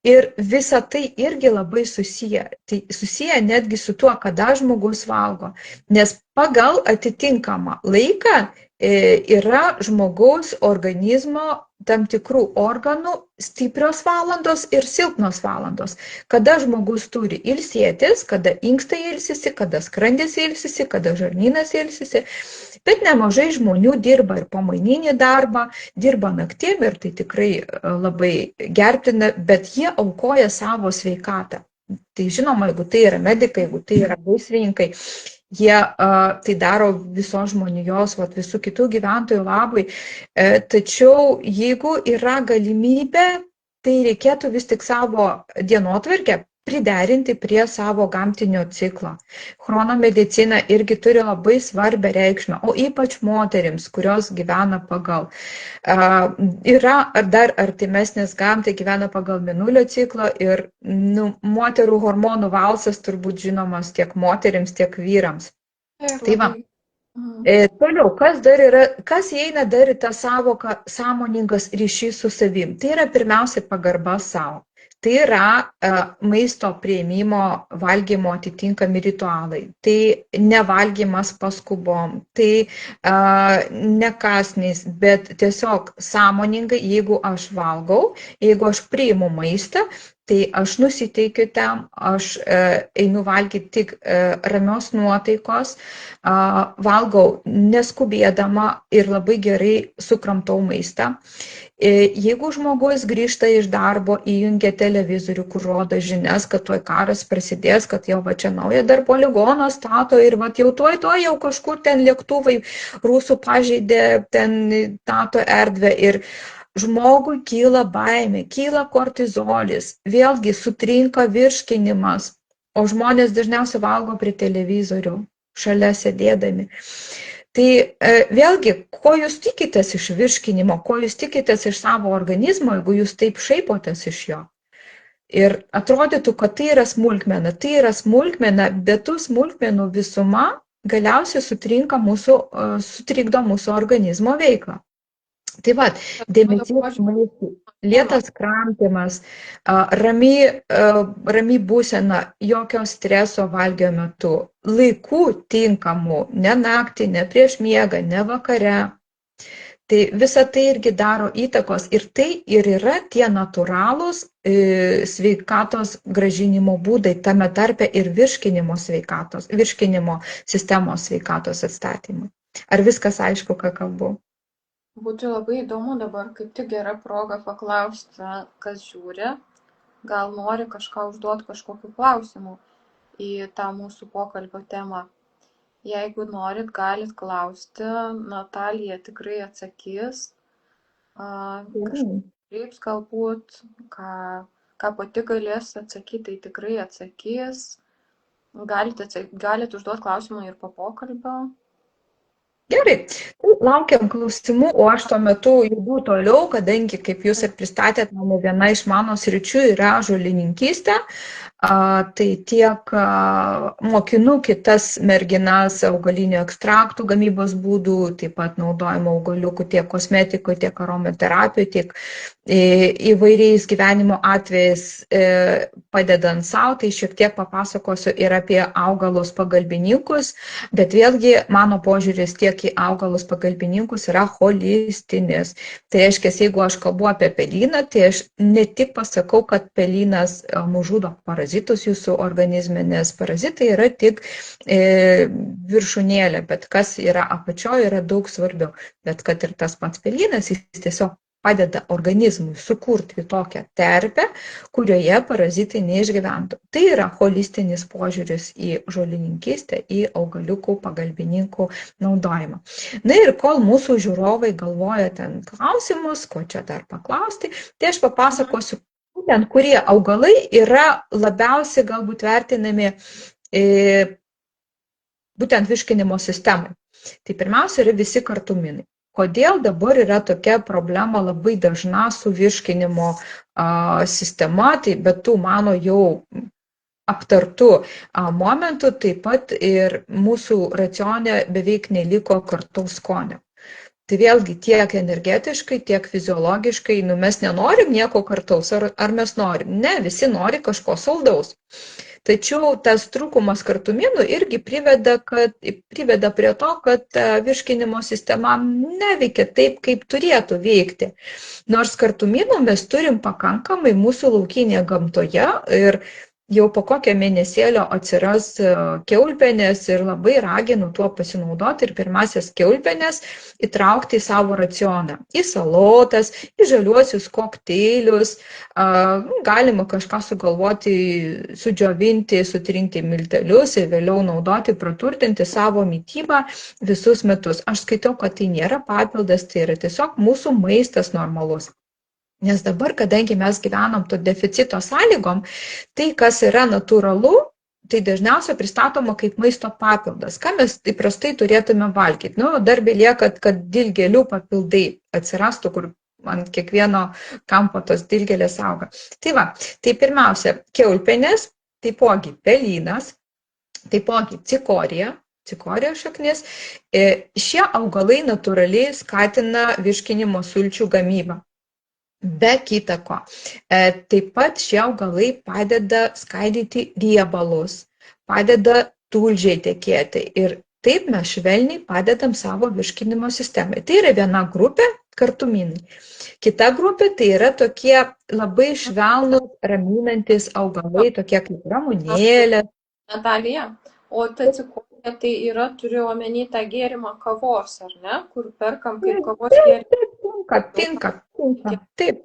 Ir visa tai irgi labai susiję. Tai susiję netgi su tuo, kada žmogus valgo. Nes pagal atitinkamą laiką yra žmogaus organizmo tam tikrų organų stiprios valandos ir silpnos valandos. Kada žmogus turi ilsėtis, kada inkstai ilsisi, kada skrandis ilsisi, kada žarnynas ilsisi. Bet nemažai žmonių dirba ir pamaininį darbą, dirba naktim ir tai tikrai labai gerbtina, bet jie aukoja savo sveikatą. Tai žinoma, jeigu tai yra medikai, jeigu tai yra gaisrininkai, jie tai daro visos žmonijos, visų kitų gyventojų labui. Tačiau jeigu yra galimybė, tai reikėtų vis tik savo dienotvarkę priderinti prie savo gamtinio ciklo. Chronomedicina irgi turi labai svarbią reikšmę, o ypač moterims, kurios gyvena pagal. Yra dar artimesnės gamtai, gyvena pagal mėnulio ciklą ir moterų hormonų valsas turbūt žinomas tiek moterims, tiek vyrams. Tai va. Toliau, kas įeina dar į tą savoką sąmoningas ryšys su savim? Tai yra pirmiausia pagarba savo. Tai yra maisto priėmimo, valgymo atitinkami ritualai. Tai nevalgymas paskubom, tai ne kąsniais, bet tiesiog sąmoningai, jeigu aš valgau, jeigu aš priimu maistą, tai aš nusiteikiu ten, aš einu valgyti tik ramios nuotaikos, valgau neskubėdama ir labai gerai sukramtau maistą. Jeigu žmogus grįžta iš darbo, įjungia televizorių, kur rodo žinias, kad tuoj karas prasidės, kad jau čia naują dar poligoną stato ir jau tuoj jau kažkur ten lėktuvai rusų pažeidė, ten stato erdvę ir žmogui kyla baimė, kyla kortizolis, vėlgi sutrinka virškinimas, o žmonės dažniausiai valgo prie televizorių, šalia sėdėdami. Tai vėlgi, ko jūs tikitės iš virškinimo, ko jūs tikitės iš savo organizmo, jeigu jūs taip šaipotės iš jo. Ir atrodytų, kad tai yra smulkmena, bet tų smulkmenų visuma galiausiai sutrikdo mūsų organizmo veiklą. Tai va, dėmesys maistui, lėtas kramtymas, rami būsena, jokio streso valgio metu, laikų tinkamų, ne naktį, ne prieš miegą, ne vakare. Tai visa tai irgi daro įtakos ir tai ir yra tie natūralūs sveikatos grąžinimo būdai, tame tarpe ir virškinimo sistemos sveikatos atstatymui. Ar viskas aišku, ką kalbu? Būtų labai įdomu dabar, kaip tik gera proga paklausti, kas žiūri, gal nori kažką užduoti kažkokiu klausimu į tą mūsų pokalbio temą. Jeigu norit, galit klausti, Natalija tikrai atsakys, kažkaip galbūt, ką pati galės atsakyti, tai tikrai atsakys. Galit užduoti klausimą ir po pokalbio. Gerai, laukiam klausimų, o aš tuo metu judu toliau, kadangi, kaip jūs ir pristatėt, viena iš mano sričių yra žolininkystė. Tai tiek mokinu kitas merginas augalinių ekstraktų gamybos būdų, taip pat naudojimo augaliukų tiek kosmetikoje, tiek aromaterapijoje, tiek įvairiais gyvenimo atvejais padedant savo, tai šiek tiek papasakosiu ir apie augalus pagalbininkus, bet vėlgi mano požiūris tiek į augalus pagalbininkus yra holistinis. Tai reiškia, jeigu aš kalbu apie pelyną, tai aš ne tik pasakau, kad pelynas nužudo parazitus jūsų organizme, nes parazitai yra tik viršūnėlė, bet kas yra apačioje yra daug svarbiau. Bet kad ir tas pats pelynas, jis tiesiog padeda organizmui sukurti tokią terpę, kurioje parazitai neišgyventų. Tai yra holistinis požiūris į žolininkystę, į augaliukų pagalbininkų naudojimą. Na ir kol mūsų žiūrovai galvoja ten klausimus, ko čia dar paklausti, tai aš papasakosiu, būtent kurie augalai yra labiausiai galbūt vertinami būtent virškinimo sistemai. Tai pirmiausia yra visi kartuminai. Kodėl dabar yra tokia problema labai dažna su virškinimo sistema, tai bet tų mano jau aptartų momentų, taip pat ir mūsų racione beveik neliko kartaus skonio. Tai vėlgi tiek energetiškai, tiek fiziologiškai, mes nenorim nieko kartaus, ar mes norim? Ne, visi nori kažko saldaus. Tačiau tas trūkumas kartuminų irgi priveda prie to, kad virškinimo sistema neveikia taip, kaip turėtų veikti. Nors kartuminų mes turim pakankamai mūsų laukinėje gamtoje ir jau po kokio mėnesėlio atsiras kiaulpienės ir labai raginu tuo pasinaudoti ir pirmasias kiaulpienės įtraukti į savo racioną. Į salotas, į žaliuosius kokteilius, galima kažką sugalvoti, sudžiovinti, sutrinti miltelius ir vėliau naudoti, praturtinti savo mitybą visus metus. Aš skaitau, kad tai nėra papildas, tai yra tiesiog mūsų maistas normalus. Nes dabar, kadangi mes gyvenam to deficito sąlygom, tai, kas yra natūralu, tai dažniausiai pristatoma kaip maisto papildas. Ką mes įprastai turėtume valgyti? Dar belieka, kad dilgėlių papildai atsirastų, kur ant kiekvieno kampo tos dilgėlės auga. Tai pirmiausia, kiaulpienės, taipogi pelynas, taipogi cikorija šaknis. Šie augalai natūraliai skatina virškinimo sulčių gamybą. Be kita ko. Taip pat šie augalai padeda skaidyti riebalus, padeda tulžiai tekėti ir taip mes švelniai padedam savo virškinimo sistemai. Tai yra viena grupė kartuminai. Kita grupė tai yra tokie labai švelnus, raminantis augalai, tokie kaip ramunėlė. Natalija, o ta cikorija tai yra, turiu omeny tą gėrimą kavos, ar ne? Kur perkam kaip kavos gėrimą. Tinka. Taip.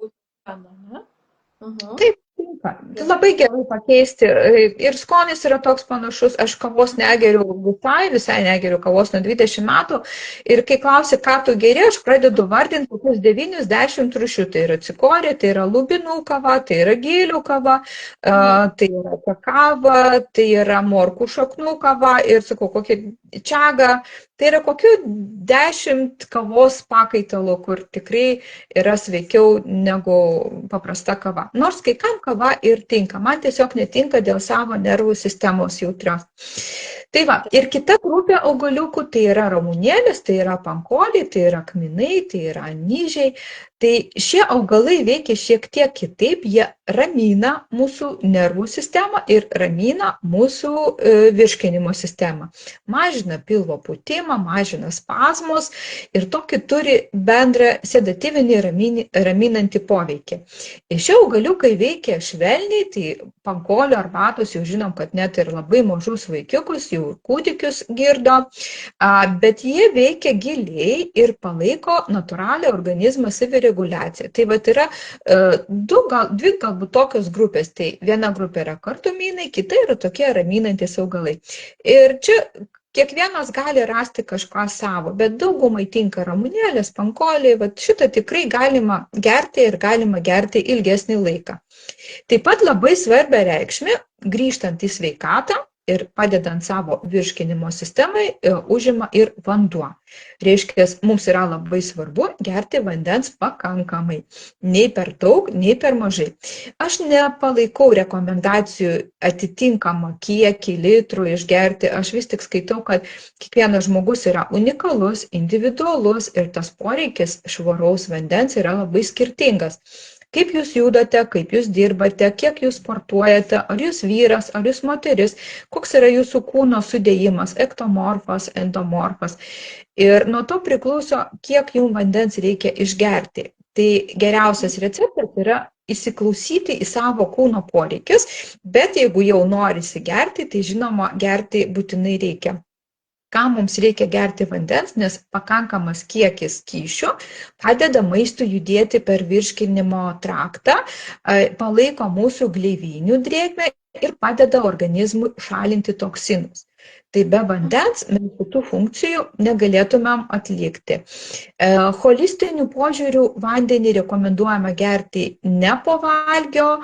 Taip, tinka. Labai gerai pakeisti. Ir skonis yra toks panašus. Aš kavos negeriu visai negeriu kavos nuo 20 metų. Ir kai klausi, ką tu geri, aš pradedu vardinti kokius 90 rūšių. Tai yra cikorija, tai yra lubinų kava, tai yra gėlių kava, tai yra kakava, tai yra morkų šaknų kava ir, sakau, kokia čiaga. Tai yra kokių 10 kavos pakaitalų, kur tikrai yra sveikiau negu paprasta kava. Nors kai kam kava ir tinka, man tiesiog netinka dėl savo nervų sistemos jautrios. Tai ir kita grupė augaliukų, tai yra ramunėlės, tai yra pankoliai, tai yra kminai, tai yra anyžiai. Tai šie augalai veikia šiek tiek kitaip, jie ramina mūsų nervų sistemą ir ramina mūsų virškinimo sistemą. Mažina pilvo pūtimą, mažina spazmus ir tokį turi bendrą sedatyvinį raminantį poveikį. Šie augaliukai veikia švelniai, tai pankolio arbatos jau žinom, kad net ir labai mažus vaikiukus, jau kūdikius girdo, bet jie veikia giliai ir palaiko natūralią organizmą savireguliaciją. Tai yra dvi galbūt tokios grupės. Tai viena grupė yra kartuminai, kita yra tokie raminantys augalai. Ir čia kiekvienas gali rasti kažką savo, bet daugumai tinka ramunėlės, pankoliai, šitą tikrai galima gerti ir galima gerti ilgesnį laiką. Taip pat labai svarbią reikšmę, grįžtant į sveikatą, ir padedant savo virškinimo sistemai užima ir vanduo. Reiškia, mums yra labai svarbu gerti vandens pakankamai. Nei per daug, nei per mažai. Aš nepalaikau rekomendacijų atitinkamą kiekį litrų išgerti. Aš vis tik skaitau, kad kiekvienas žmogus yra unikalus, individualus ir tas poreikis švaraus vandens yra labai skirtingas. Kaip jūs judate, kaip jūs dirbate, kiek jūs sportuojate, ar jūs vyras, ar jūs moteris, koks yra jūsų kūno sudėjimas, ektomorfas, endomorfas. Ir nuo to priklauso, kiek jums vandens reikia išgerti. Tai geriausias receptas yra įsiklausyti į savo kūno poreikis, bet jeigu jau norisi gerti, tai žinoma, gerti būtinai reikia. Kam mums reikia gerti vandens, nes pakankamas kiekis skysčių padeda maistui judėti per virškinimo traktą, palaiko mūsų gleivinių drėgmę ir padeda organizmui šalinti toksinus. Tai be vandens mes kitų funkcijų negalėtumėm atlikti. Holistiniu požiūriu vandenį rekomenduojama gerti ne po valgio,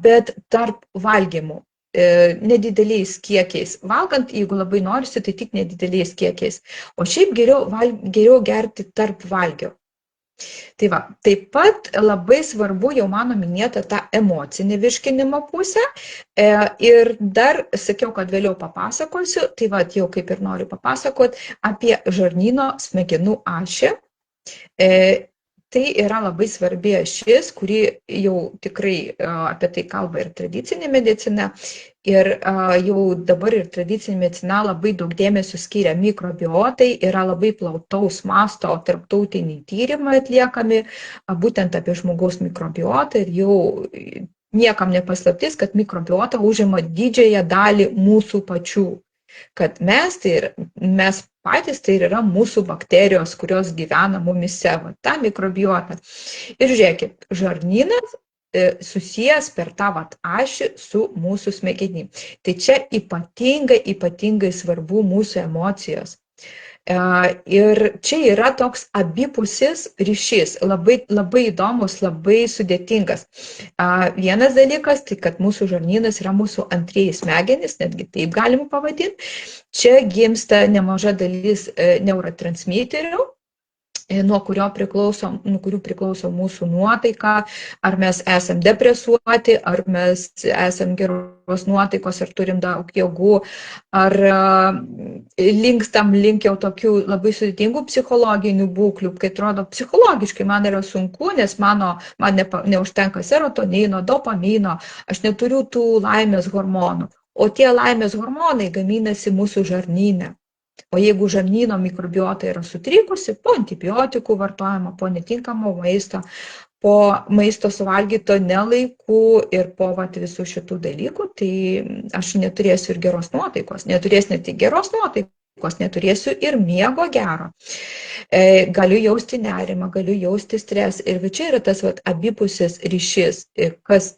bet tarp valgymų. Nedideliais kiekiais. Valgant, jeigu labai norisi, tai tik nedideliais kiekiais. O šiaip geriau gerti tarp valgio. Tai va, taip pat labai svarbu jau mano minėta ta emocinė virškinimo pusė. Ir dar sakiau, kad vėliau papasakosiu, tai va, jau kaip ir noriu papasakoti apie žarnyno smegenų ašį. Tai yra labai svarbi ašis, kuri jau tikrai apie tai kalba ir tradicinė medicina. Ir jau dabar ir tradicinė medicina labai daug dėmesio skiria mikrobiotai, yra labai plataus masto tarptautiniai tyrimai atliekami būtent apie žmogaus mikrobiotą ir jau niekam nepaslaptis, kad mikrobiota užima didžiąją dalį mūsų pačių. Kad mes patys tai yra mūsų bakterijos, kurios gyvena mumise, ta mikrobiota. Ir žiūrėkit, žarnynas susijęs per tą ašį su mūsų smegenim. Tai čia ypatingai svarbu mūsų emocijos. Ir čia yra toks abipusis ryšys, labai įdomus, labai sudėtingas. Vienas dalykas, tai kad mūsų žarnynas yra mūsų antrieji smegenys, netgi taip galima pavadinti. Čia gimsta nemaža dalis neurotransmiterių, nuo kurių priklauso mūsų nuotaika, ar mes esam depresuoti, ar mes esam geros nuotaikos, ar turim daug jėgų, ar linkstam link jau tokių labai sudėtingų psichologinių būklių, kai atrodo psichologiškai man yra sunku, nes man neužtenka serotonino, dopamino, aš neturiu tų laimės hormonų, o tie laimės hormonai gaminasi mūsų žarnyne. O jeigu žarnyno mikrobiota yra sutrikusi, po antibiotikų vartojimo, po netinkamo maisto, po maisto suvalgyto nelaiku ir po visų šitų dalykų, tai aš neturėsiu ir geros nuotaikos. Neturėsiu ne tik geros nuotaikos, neturėsiu ir miego gero. Galiu jausti nerimą, galiu jausti stresą. Ir čia yra tas abipusis ryšys,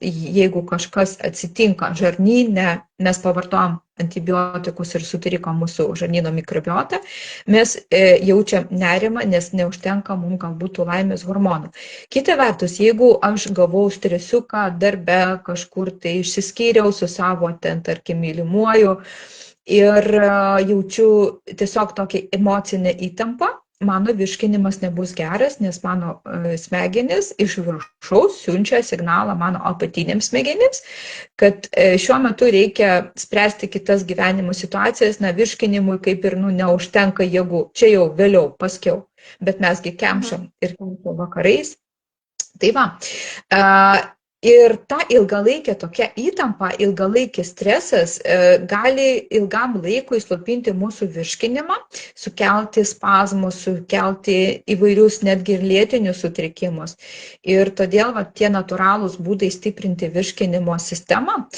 jeigu kažkas atsitinka žarnyne, mes pavartojam antibiotikus ir sutriko mūsų žarnyno mikrobiotą, mes jaučiam nerimą, nes neužtenka mums galbūt tų laimės hormonų. Kita vertus, jeigu aš gavau stresiuką darbe, kažkur tai išsiskyriau su savo tarkim, mylimuoju ir jaučiu tiesiog tokią emocinę įtampą, mano virškinimas nebus geras, nes mano smegenys iš viršaus siunčia signalą mano apatiniams smegenims, kad šiuo metu reikia spręsti kitas gyvenimo situacijas, virškinimui kaip ir neužtenka jėgų, čia jau vėliau, paskiau, bet mesgi kemšam ir kemšam vakarais. Tai va, ir ta ilgalaikė tokia įtampa, ilgalaikis stresas gali ilgam laikui slopinti mūsų virškinimą, sukelti spazmus, sukelti įvairius netgi ir lėtinius sutrikimus. Ir todėl tie natūralūs būdai stiprinti virškinimo sistemą,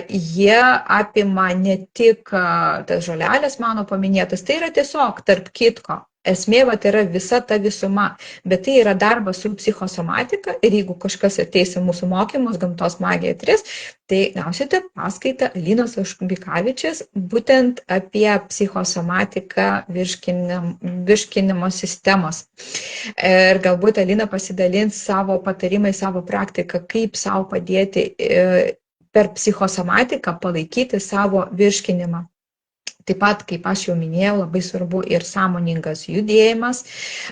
jie apima ne tik tas žolelės mano paminėtas, tai yra tiesiog tarp kitko. Esmė yra visa ta visuma, bet tai yra darbas su psichosomatika ir jeigu kažkas ateis į mūsų mokymus Gamtos magija 3, tai gausite paskaitą Alinos Vašbikavičės būtent apie psichosomatiką virškinimo sistemos. Ir galbūt Alina pasidalins savo patarimais, savo praktiką, kaip savo padėti per psichosomatiką palaikyti savo virškinimą. Taip pat, kaip aš jau minėjau, labai svarbu ir sąmoningas judėjimas,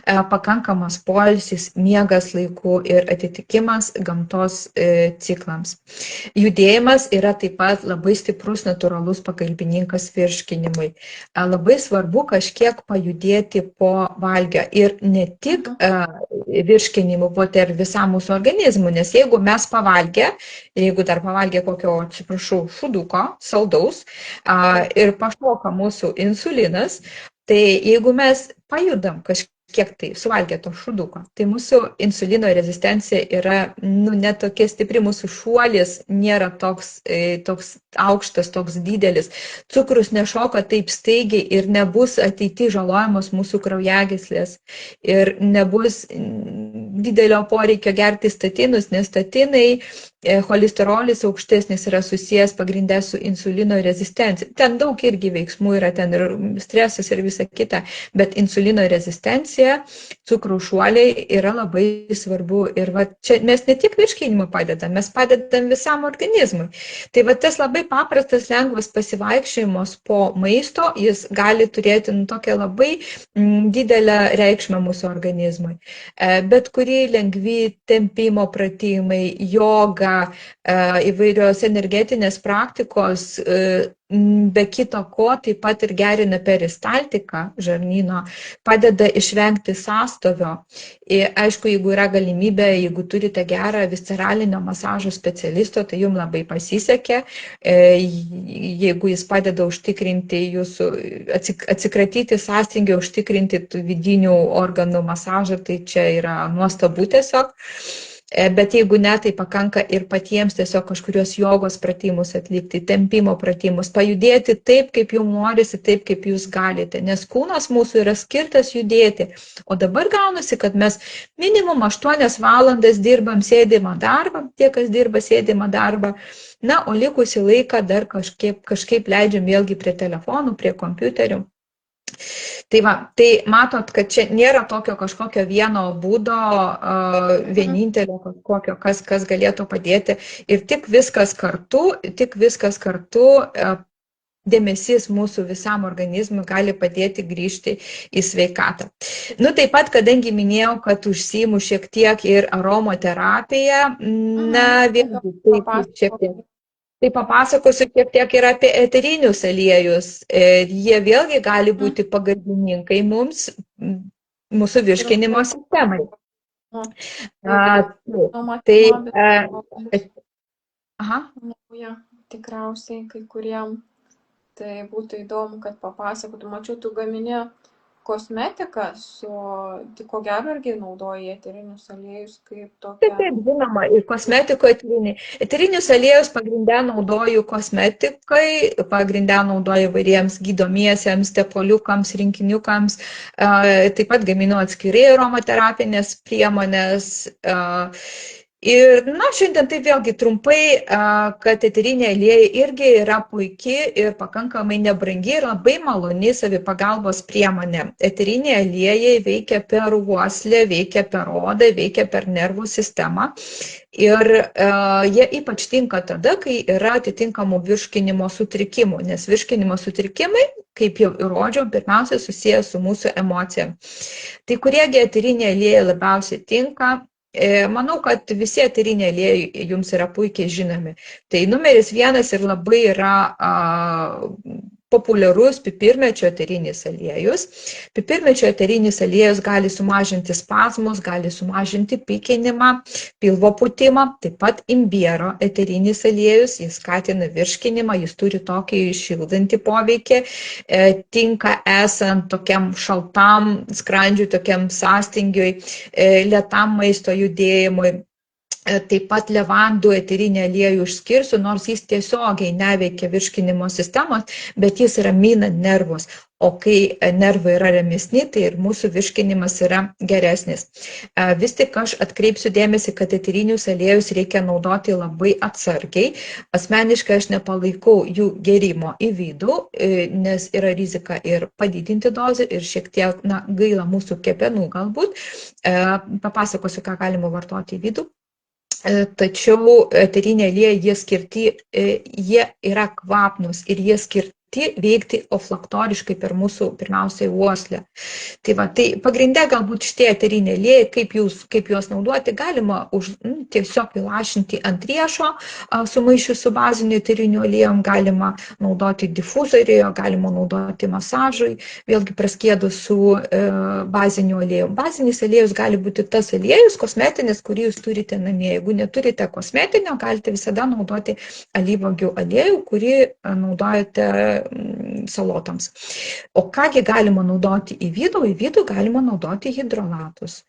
pakankamas poilsis, miegas laiku ir atitikimas gamtos ciklams. Judėjimas yra taip pat labai stiprus natūralus pagalbininkas virškinimui. Labai svarbu kažkiek pajudėti po valgio ir ne tik virškinimu, bet ir visam mūsų organizmu, nes jeigu mes pavalgę, jeigu dar pavalgė kokio, atsiprašau, šūduko, saldaus ir pašoka mūsų insulinas, tai jeigu mes pajudam kažkiek tai suvalgę to šūduko, tai mūsų insulino rezistencija yra netokia stipri, mūsų šuolis nėra toks aukštas, toks didelis, cukrus nešoka taip staigiai ir nebus ateity žalojamos mūsų kraujagyslės ir nebus didelio poreikio gerti statinus, nes statinai, cholesterolis aukštesnis yra susijęs pagrindę su insulino rezistencija. Ten daug irgi veiksmų yra, ten ir stresas ir visa kita, bet insulino rezistencija, cukrų šuoliai yra labai svarbu. Ir va, čia mes ne tik virškinimui padedam, mes padedam visam organizmui. Tai va, tas labai paprastas, lengvas pasivaikščiojimas po maisto, jis gali turėti tokią labai didelę reikšmę mūsų organizmui. Bet kurie lengvi tempimo pratimai, joga, įvairios energetinės praktikos, be kito ko, taip pat ir gerina peristaltiką žarnyno, padeda išvengti sąstovio. Aišku, jeigu yra galimybė, jeigu turite gerą visceralinio masažo specialisto, tai jums labai pasisekė. Jeigu jis padeda užtikrinti jūsų, atsikratyti sąstingį, užtikrinti vidinių organų masažą, tai čia yra nuostabu tiesiog. Bet jeigu ne, tai pakanka ir patiems tiesiog kažkurios jogos pratimus atlikti, tempimo pratimus, pajudėti taip, kaip jums norisi, taip, kaip jūs galite, nes kūnas mūsų yra skirtas judėti. O dabar gaunasi, kad mes minimum 8 valandas dirbam sėdimą darbą, tie, kas dirba sėdimą darbą, na, o likusį laiką dar kažkaip leidžiam vėlgi prie telefonų, prie kompiuterių. Tai va, tai matot, kad čia nėra tokio kažkokio vieno būdo, vienintelio kažkokio, kas galėtų padėti. Ir tik viskas kartu, dėmesys mūsų visam organizmui gali padėti grįžti į sveikatą. Taip pat, kadangi minėjau, kad užsiimu šiek tiek ir aromaterapiją, na, vėlgi, taip šiek tiek. Tai papasakosiu šiek tiek ir apie eterinius aliejus. Jie vėlgi gali būti pagalbininkai mums, mūsų virškinimo sistemai. Tikriausiai kai kuriem tai būtų įdomu, kad papasakotų. Mačiau, tu gamini kosmetiką, tai ko gero irgi naudoji eterinius aliejus kaip tokia. Taip, žinoma, ir kosmetiko eteriniai. Eterinius aliejus pagrindę naudoju kosmetikai, pagrindę naudoju įvairiems gydomiesiems, tepaliukams, rinkiniukams, taip pat gaminu atskirai aromaterapinės priemonės. Ir, šiandien tai vėlgi trumpai, kad eteriniai aliejai irgi yra puikiai ir pakankamai nebrangi ir labai maloni savipagalbos priemonė. Eteriniai aliejai veikia per uoslę, veikia per odą, veikia per nervų sistemą. Ir jie ypač tinka tada, kai yra atitinkamų virškinimo sutrikimų, nes virškinimo sutrikimai, kaip jau įrodžiau, pirmiausia susiję su mūsų emocija. Tai kuriegi eteriniai aliejai labiausiai tinka? Manau, kad visi eteriniai aliejai jums yra puikiai žinomi. Tai numeris 1 ir labai yra populiarus pipirmėčio eterinis aliejus. Pipirmėčio eterinis aliejus gali sumažinti spazmus, gali sumažinti pykinimą, pilvo pūtimą. Taip pat imbiero eterinis aliejus, jis skatina virškinimą, jis turi tokį šildantį poveikį, tinka esant tokiam šaltam skrandžiui, tokiam sąstingiui, lėtam maisto judėjimui. Taip pat levandų eterinį aliejų išskirsiu, nors jis tiesiogiai neveikia virškinimo sistemos, bet jis ramina nervus. O kai nervai yra ramesni, tai ir mūsų virškinimas yra geresnis. Vis tik aš atkreipsiu dėmesį, kad eterinius aliejus reikia naudoti labai atsargiai. Asmeniškai aš nepalaikau jų gėrimo į vidų, nes yra rizika ir padidinti dozę ir šiek tiek gaila mūsų kepenų galbūt. Papasakosiu, ką galima vartoti į vidų. tačiau eteriniai aliejai jie yra kvapnūs ir jie skirti veikti oflaktoriškai per mūsų pirmiausiai uoslę. Tai va, tai pagrinde galbūt šitie eteriniai aliejai, kaip juos naudoti, galima tiesiog įlašinti ant riešo, sumaišius su baziniu eteriniu aliejum, galima naudoti difuzoriuje, galima naudoti masažui, vėlgi praskiedus su baziniu aliejum. Bazinis aliejus gali būti tas aliejus, kosmetinis, kurį jūs turite namie. Jeigu neturite kosmetinio, galite visada naudoti alyvuogių aliejų, kurį naudojate salotams. O kągi galima naudoti į vidų? Į vidų galima naudoti hidrolatus.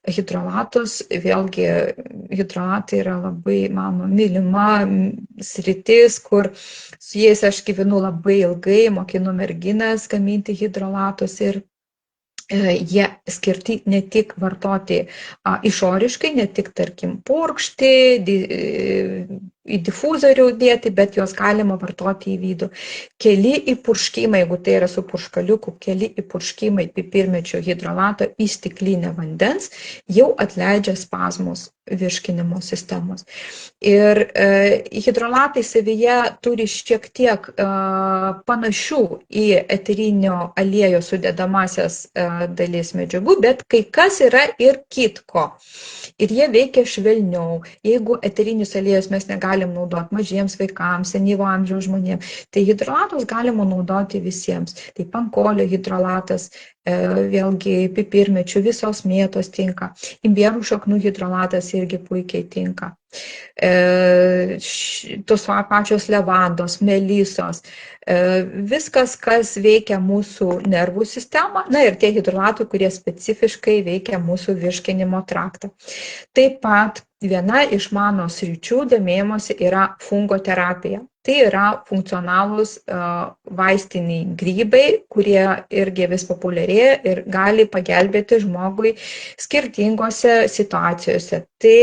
Hidrolatus, vėlgi, hidrolatai yra labai mano mylima sritis, kur su jais aš gyvenu labai ilgai, mokinu merginas gaminti hidrolatus ir jie skirti ne tik vartoti išoriškai, ne tik, tarkim, purkšti, į difuzorių dėti, bet juos galima vartoti į vidų. Keli įpurškimai, jeigu tai yra su purškaliuku, keli įpurškimai pipirmėčio hidrolato į stiklinę vandens jau atleidžia spazmus virškinimo sistemos. Ir hidrolatai savyje turi šiek tiek panašių į eterinio aliejo sudedamasias dalis medžiagų, bet kai kas yra ir kitko. Ir jie veikia švelniau. Jeigu eterinius aliejus mes negalim naudoti mažiems vaikams, senyvo amžiaus žmonėms, tai hidrolatus galima naudoti visiems. Tai pankolio hidrolatas, vėlgi pipirmėčių, visos mėtos tinka. Imbierų šaknų hidrolatas irgi puikiai tinka. Tos pačios levandos, melisos, viskas, kas veikia mūsų nervų sistemą, na ir tie hidrolatai, kurie specifiškai veikia mūsų virškinimo traktą. Taip pat viena iš mano sričių domėjimosi yra fungoterapija. Tai yra funkcionalūs vaistiniai grybai, kurie irgi vis populiarėja ir gali pagelbėti žmogui skirtingose situacijose. Tai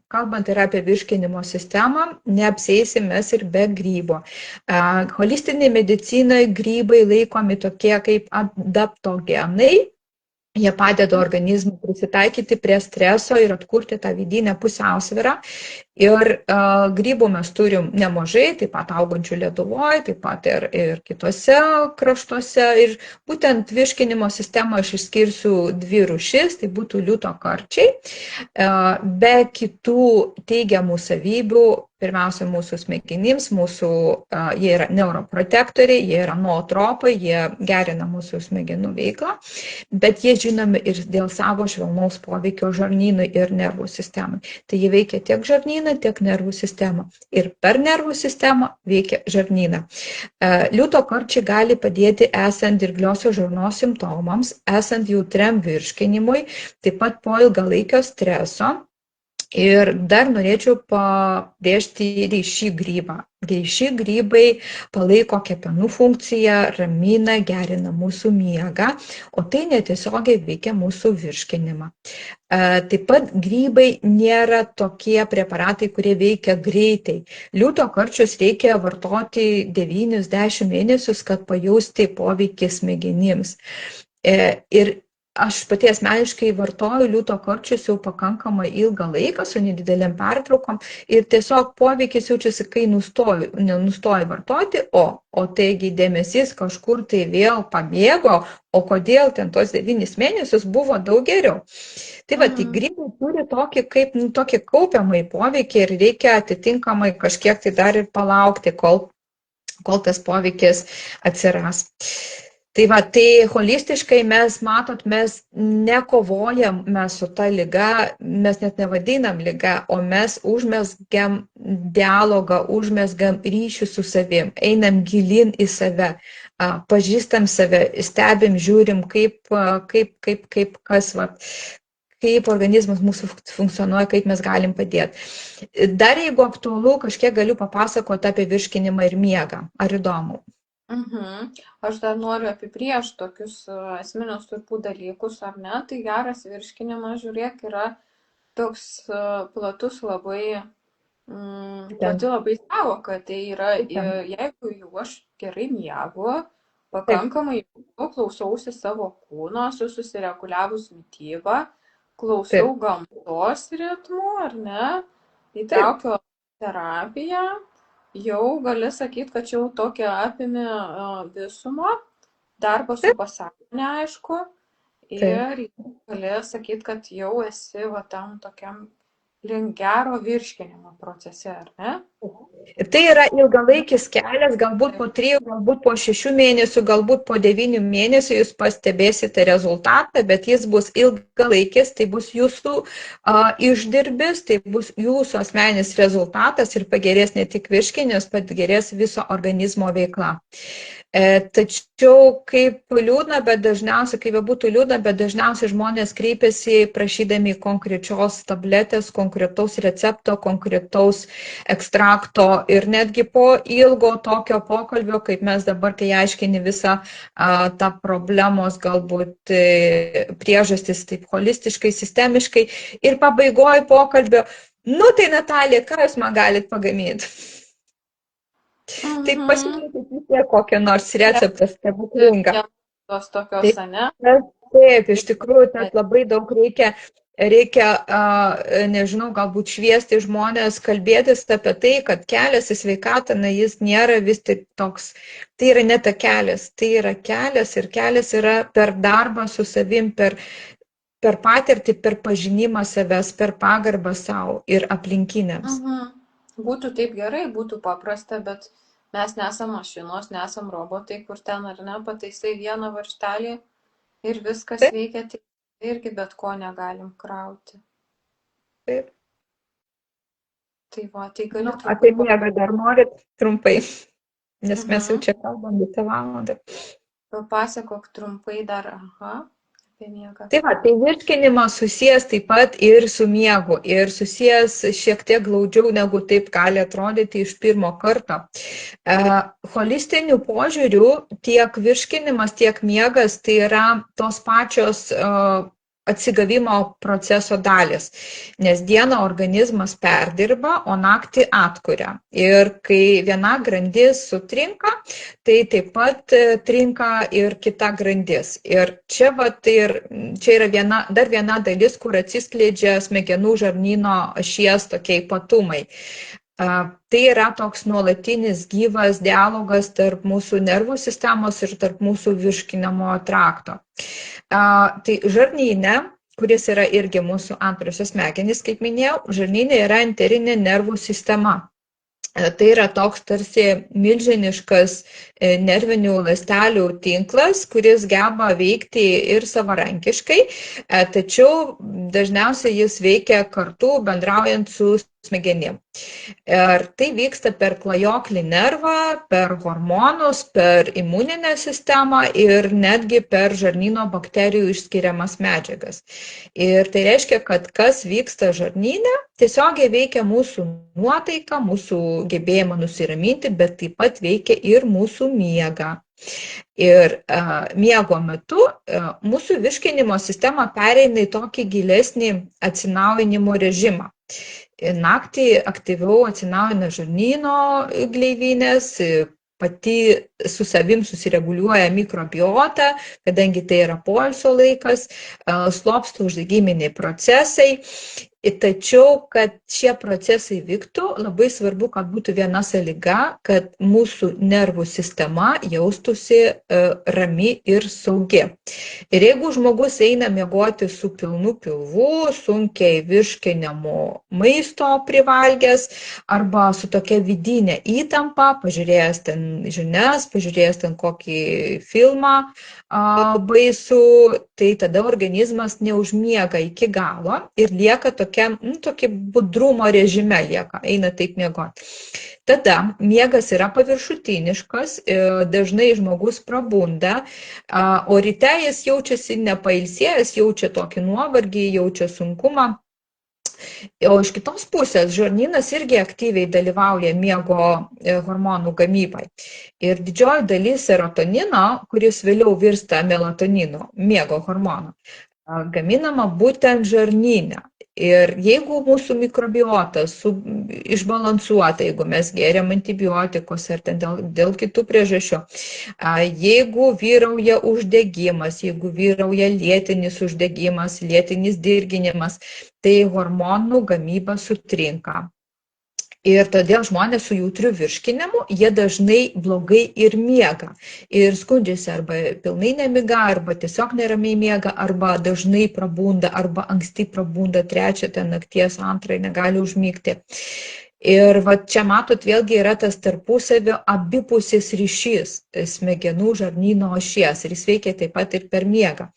kalbant ir apie virškinimo sistemą, neapseisimės ir be grybo. Holistinėje medicinoje grybai laikomi tokie kaip adaptogenai. Jie padeda organizmui prisitaikyti prie streso ir atkurti tą vidinę pusiausvyrą. Ir grybų mes turim nemažai, taip pat augančių Lietuvoje, taip pat ir kitose kraštuose. Ir būtent virškinimo sistemą aš išskirsiu dvi rūšis, tai būtų liūtokarčiai. Be kitų teigiamų savybių, pirmiausia, mūsų smegenims, jie yra neuroprotektoriai, jie yra nootropai, jie gerina mūsų smegenų veiklą, bet jie žinomi ir dėl savo švelnaus poveikio žarnynui ir nervų sistemai. Tai jie veikia tiek žarnyną, tiek nervų sistemą. Ir per nervų sistemą veikia žarnyną. Liūtokarčiai gali padėti esant dirgliosios žarnos simptomams, esant jautriam virškinimui, taip pat po ilgalaikio streso. Ir dar norėčiau pabrėžti reišį grybą. Reišį grybai palaiko kepenų funkciją, ramina, gerina mūsų miegą, o tai netiesiogiai veikia mūsų virškinimą. Taip pat grybai nėra tokie preparatai, kurie veikia greitai. Liūtokarčius reikia vartoti 9-10 mėnesius, kad pajausti poveikį smegenims. Ir aš pati asmeniškai vartoju liūtokarčius jau pakankamai ilgą laiką su nedidelėm pertraukom ir tiesiog poveikis jaučiasi, kai nenustoju vartoti, o taigi dėmesys kažkur tai vėl pabėgo, o kodėl ten tos 9 mėnesius buvo daug geriau. Tai va, tai grybai turi tokį kaupiamąjį poveikį ir reikia atitinkamai kažkiek tai dar ir palaukti, kol tas poveikis atsiras. Tai va, tai holistiškai mes nekovojam su ta liga, mes net nevadinam liga, o mes užmezgiam dialogą, užmezgiam ryšių su savim, einam gilin į save, pažįstam save, stebim, žiūrim, kaip organizmas mūsų funkcionuoja, kaip mes galim padėti. Dar jeigu aktualu, kažkiek galiu papasakoti apie virškinimą ir miegą. Ar įdomu? Aš dar noriu apibrėžti tokius esminius turbūt dalykus, ar ne? Tai geras virškinimas, žiūrėk, yra toks platus labai, plati labai savoka. Tai yra, jeigu jau aš gerai miegu, pakankamai klausausi savo kūno, susireguliavus mitybą, klausau gamtos ritmų, ar ne, įtraukiu terapiją, jau gali sakyti, kad jau tokia apimi visumą, darbą su pasąmonė, aišku, ir gali sakyti, kad jau esi va tam tokiam link gero virškinimo procese, ar ne? Tai yra ilgalaikis kelias, galbūt po 3, galbūt po 6 mėnesių, galbūt po 9 mėnesių jūs pastebėsite rezultatą, bet jis bus ilgalaikis, tai bus jūsų išdirbis, tai bus jūsų asmeninis rezultatas ir pagerės ne tik virškinės, pagerės viso organizmo veikla. Tačiau kaip liūdna, bet dažniausiai, kaip būtų liūdna, bet dažniausiai žmonės kreipiasi prašydami konkrečios tabletės, konkretaus recepto, konkretaus ekstrakto ir netgi po ilgo tokio pokalbio, kaip mes dabar, kai aiškini visą tą problemos galbūt priežastis taip holistiškai, sistemiškai ir pabaigoje pokalbio, nu tai Natalija, ką jūs man galit pagaminti? Tai pasiūlykit vis tiek kokią nors receptą stebuklingą. Tos tokios, ne? Taip, iš tikrųjų, tas labai daug reikia, nežinau, galbūt šviesti žmonės, kalbėtis apie tai, kad kelias į sveikatą, na, jis nėra vis tik toks, tai yra ne ta kelias, tai yra kelias ir kelias yra per darbą su savim, per patirtį, per pažinimą savęs, per pagarbą savo ir aplinkiniams. Būtų taip gerai, būtų paprasta, bet mes nesam mašinos, nesam robotai, kur ten ar ne, pataisai vieną varžtelį ir viskas veikia, tai irgi bet ko negalim krauti. Taip. Tai va, tai galiu... Apie miegą dar norit trumpai, nes mes jau čia kalbam visą valandą. Papasakok trumpai dar, Tai va, tai virškinimas susijęs taip pat ir su miegu ir susijęs šiek tiek glaudžiau negu taip gali atrodyti iš pirmo karto. Holistiniu požiūriu tiek virškinimas, tiek miegas tai yra tos pačios atsigavimo proceso dalis, nes dieną organizmas perdirba, o naktį atkuria. Ir kai viena grandis sutrinka, tai taip pat trinka ir kita grandis. Ir čia yra dar viena dalis, kur atsiskleidžia smegenų žarnyno ašies tokie ypatumai. Tai yra toks nuolatinis gyvas dialogas tarp mūsų nervų sistemos ir tarp mūsų virškinamo trakto. Tai žarnyne, kuris yra irgi mūsų antrosios smegenys, kaip minėjau, žarnyne yra enterinė nervų sistema. Tai yra toks tarsi milžiniškas nervinių ląstelių tinklas, kuris geba veikti ir savarankiškai, tačiau dažniausiai jis veikia kartu bendraujant su smegenim. Ir tai vyksta per klajoklį nervą, per hormonus, per imuninę sistemą ir netgi per žarnyno bakterijų išskiriamas medžiagas. Ir tai reiškia, kad kas vyksta žarnyne, tiesiogiai veikia mūsų nuotaiką, mūsų gebėjimą nusiraminti, bet taip pat veikia ir mūsų miegą. Ir miego metu mūsų virškinimo sistema pereina į tokį gilesnį atsinaujinimo režimą. Naktį aktyviau atsinaujina žarnyno gleivinės, pati su savim susireguliuoja mikrobiota, kadangi tai yra poilsio laikas, slopsta uždegiminiai procesai. Tačiau, kad šie procesai vyktų, labai svarbu, kad būtų viena sąlyga, kad mūsų nervų sistema jaustųsi rami ir saugi. Ir jeigu žmogus eina miegoti su pilnu pilvu, sunkiai virškinamu maisto privalgęs, arba su tokia vidinė įtampa, pažiūrėjęs ten žinias, pažiūrėjęs ten kokį filmą baisų, tai tada organizmas neužmiega iki galo ir lieka tokį budrumo režime eina taip miegoti. Tada miegas yra paviršutiniškas, dažnai žmogus prabunda, o ryte jis jaučiasi nepailsėjęs, jaučia tokį nuovargį, jaučia sunkumą. O iš kitos pusės žarnynas irgi aktyviai dalyvauja miego hormonų gamybai. Ir didžioji dalis serotonino, kuris vėliau virsta melatoninu, miego hormonu, gaminama būtent žarnyne. Ir jeigu mūsų mikrobiota išbalansuota, jeigu mes geriam antibiotikus ar ten dėl kitų priežasčių, jeigu vyrauja uždegimas, jeigu vyrauja lėtinis uždegimas, lėtinis dirginimas, tai hormonų gamyba sutrinka. Ir todėl žmonės su jautriu virškinimu, jie dažnai blogai ir miega. Ir skundžiasi arba pilnai nemiga, arba tiesiog neramiai miega, arba dažnai prabunda, arba anksti prabunda, 3 nakties, 2 negali užmigti. Ir va čia matot, vėlgi yra tas tarpusavio abipusis ryšys smegenų žarnyno ašies ir jis veikia taip pat ir per miegą.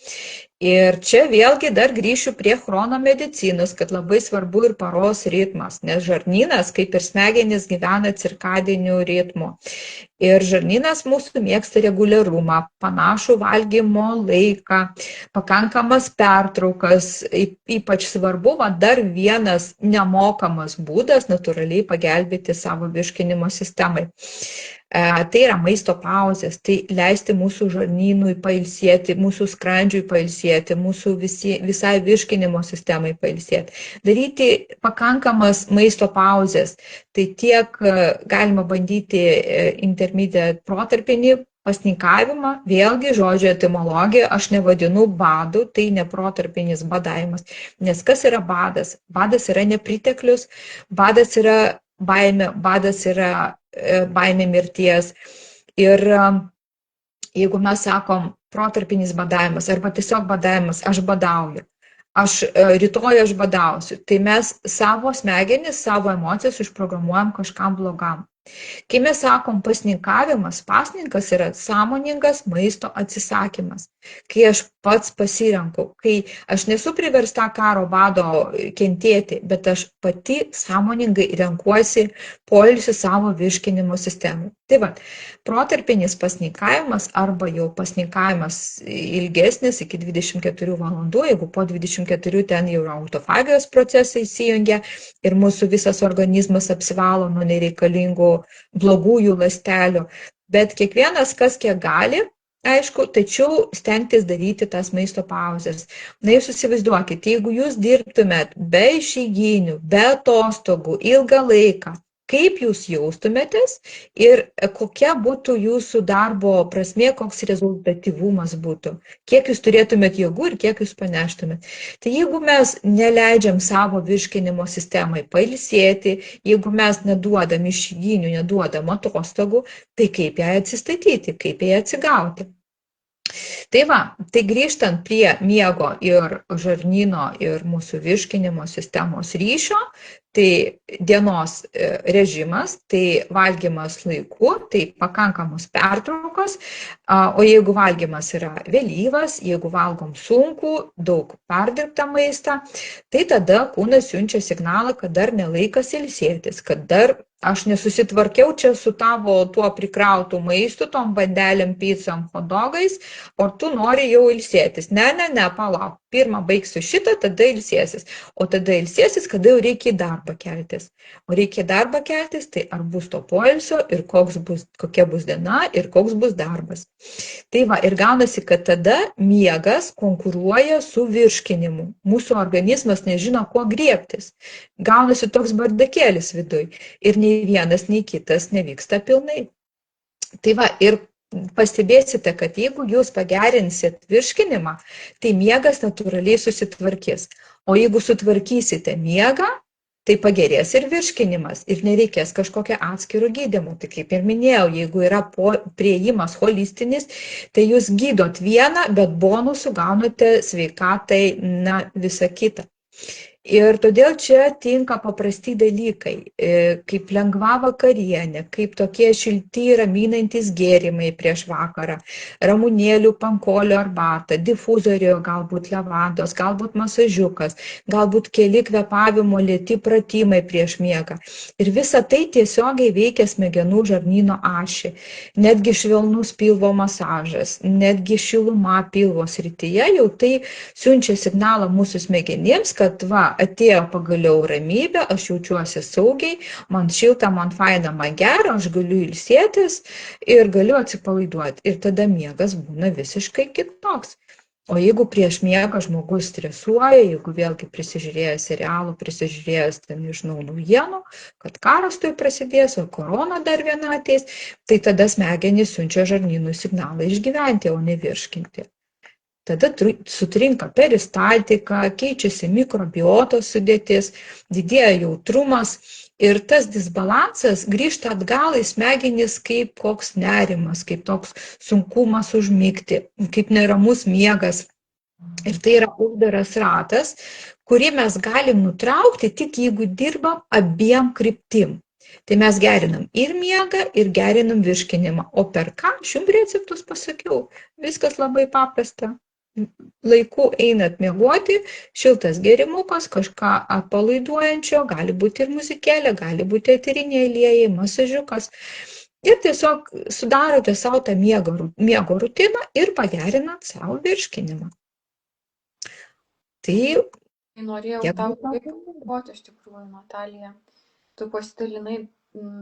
Ir čia vėlgi dar grįšiu prie chronomedicinos, kad labai svarbu ir paros ritmas, nes žarnynas, kaip ir smegenys, gyvena cirkadiniu ritmu. Ir žarnynas mūsų mėgsta reguliarumą, panašų valgymo laiką, pakankamas pertraukas, ypač svarbu, dar vienas nemokamas būdas natūraliai pagelbėti savo virškinimo sistemai. Tai yra maisto pauzės, tai leisti mūsų žarnynui pailsėti, mūsų skrandžiui pailsėti, mūsų visai virškinimo sistemai pailsėti. Daryti pakankamas maisto pauzės, tai tiek galima bandyti intermediate protarpinį pasninkavimą, vėlgi žodžio etimologija, aš nevadinu badu, tai ne protarpinis badavimas, nes kas yra badas? Badas yra nepriteklius, badas yra baimė, badas yra baimė mirties. Ir jeigu mes sakom protarpinis badavimas arba tiesiog badavimas, aš badauju, rytoj aš badausiu, tai mes savo smegenis, savo emocijas užprogramuojam kažkam blogam. Kai mes sakom pasninkavimas, pasninkas yra sąmoningas maisto atsisakymas. Kai aš pats pasirenku, kai aš nesu priversta karo bado kentėti, bet aš pati sąmoningai renkuosi poilsį savo virškinimo sistemai. Tai va, protarpinis pasninkavimas arba jau pasninkavimas ilgesnis iki 24 valandų, jeigu po 24 ten jau autofagijos procesai įsijungia ir mūsų visas organizmas apsivalo nuo nereikalingų blogųjų ląstelių, bet kiekvienas kas kiek gali, aišku, tačiau stengtis daryti tas maisto pauzes. Na, jūs įsivaizduokit, jeigu jūs dirbtumėt be išeiginių, be atostogų ilgą laiką, kaip jūs jaustumėtės ir kokia būtų jūsų darbo prasmė, koks rezultatyvumas būtų, kiek jūs turėtumėt jėgų ir kiek jūs paneštumėt. Tai jeigu mes neleidžiam savo virškinimo sistemai pailsėti, jeigu mes neduodam išeiginių, neduodam atostogų, tai kaip ją atsistatyti, kaip ją atsigauti. Tai va, tai grįžtant prie miego ir žarnyno ir mūsų virškinimo sistemos ryšio, tai dienos režimas, tai valgymas laiku, tai pakankamos pertraukos, o jeigu valgymas yra vėlyvas, jeigu valgom sunkų, daug perdirbtą maistą, tai tada kūnas siunčia signalą, kad dar nelaikas ilsėtis, kad dar aš nesusitvarkiau čia su tavo tuo prikrautu maistu, tom bandelėm, picom, hotdogais, o tu nori jau ilsėtis. Ne, palauk. Pirmą baigsiu šitą, tada ilsėsis. O tada ilsėsis, kada jau reikia į darbą keltis. O reikia į darbą keltis, tai ar bus to poilsio ir kokia bus diena ir koks bus darbas. Tai va, ir gaunasi, kad tada miegas konkuruoja su virškinimu. Mūsų organizmas nežino, kuo griebtis. Gaunasi toks bardakėlis viduj. Ir nei vienas, nei kitas nevyksta pilnai. Tai va, ir pastebėsite, kad jeigu jūs pagerinsit virškinimą, tai miegas natūraliai susitvarkys. O jeigu sutvarkysite miegą, tai pagerės ir virškinimas ir nereikės kažkokio atskiro gydymo. Tai kaip ir minėjau, jeigu yra priėjimas holistinis, tai jūs gydot vieną, bet bonusų gaunate sveikatai, visą kitą. Ir todėl čia tinka paprasti dalykai, kaip lengva vakarienė, kaip tokie šilti raminantys gėrimai prieš vakarą, ramunėlių, pankolio arbata, difuzorių, galbūt levandos, galbūt masažiukas, galbūt keli kvėpavimo lėti pratimai prieš miegą. Ir visa tai tiesiogiai veikia smegenų žarnyno ašį. Netgi švelnus pilvo masažas, netgi šiluma pilvo srityje, jau tai siunčia signalą mūsų smegenims, kad va, atėjo pagaliau ramybė, aš jaučiuosi saugiai, man šilta, man faina, man gera, aš galiu ilsėtis ir galiu atsipalaiduoti. Ir tada miegas būna visiškai kitoks. O jeigu prieš miegą žmogus stresuoja, jeigu vėlgi prisižiūrėjęs serialų, prisižiūrėjęs, nežinau, naujienų, kad karas tuoj prasidės, o korona dar viena ateis, tai tada smegenys siunčia žarnynui signalą išgyventi, o ne virškinti. Tada sutrinka peristaltika, keičiasi mikrobiotos sudėtis, didėja jautrumas ir tas disbalansas grįžta atgal į smegenis kaip koks nerimas, kaip toks sunkumas užmigti, kaip neramus miegas. Ir tai yra uždaras ratas, kurį mes galim nutraukti tik jeigu dirbam abiem kryptim. Tai mes gerinam ir miegą, ir gerinam virškinimą. O per ką? Aš jums receptus pasakiau. Viskas labai paprasta. Laiku einat miegoti, šiltas gėrimukas, kažką atpalaiduojančio, gali būti ir muzikėlė, gali būti eteriniai aliejai, masažiukas. Ir tiesiog sudarote savo tą miego rutiną ir pagerinat savo virškinimą. Tai norėjau tau padėkoti, iš tikrųjų, Natalija. Tu pasidalinai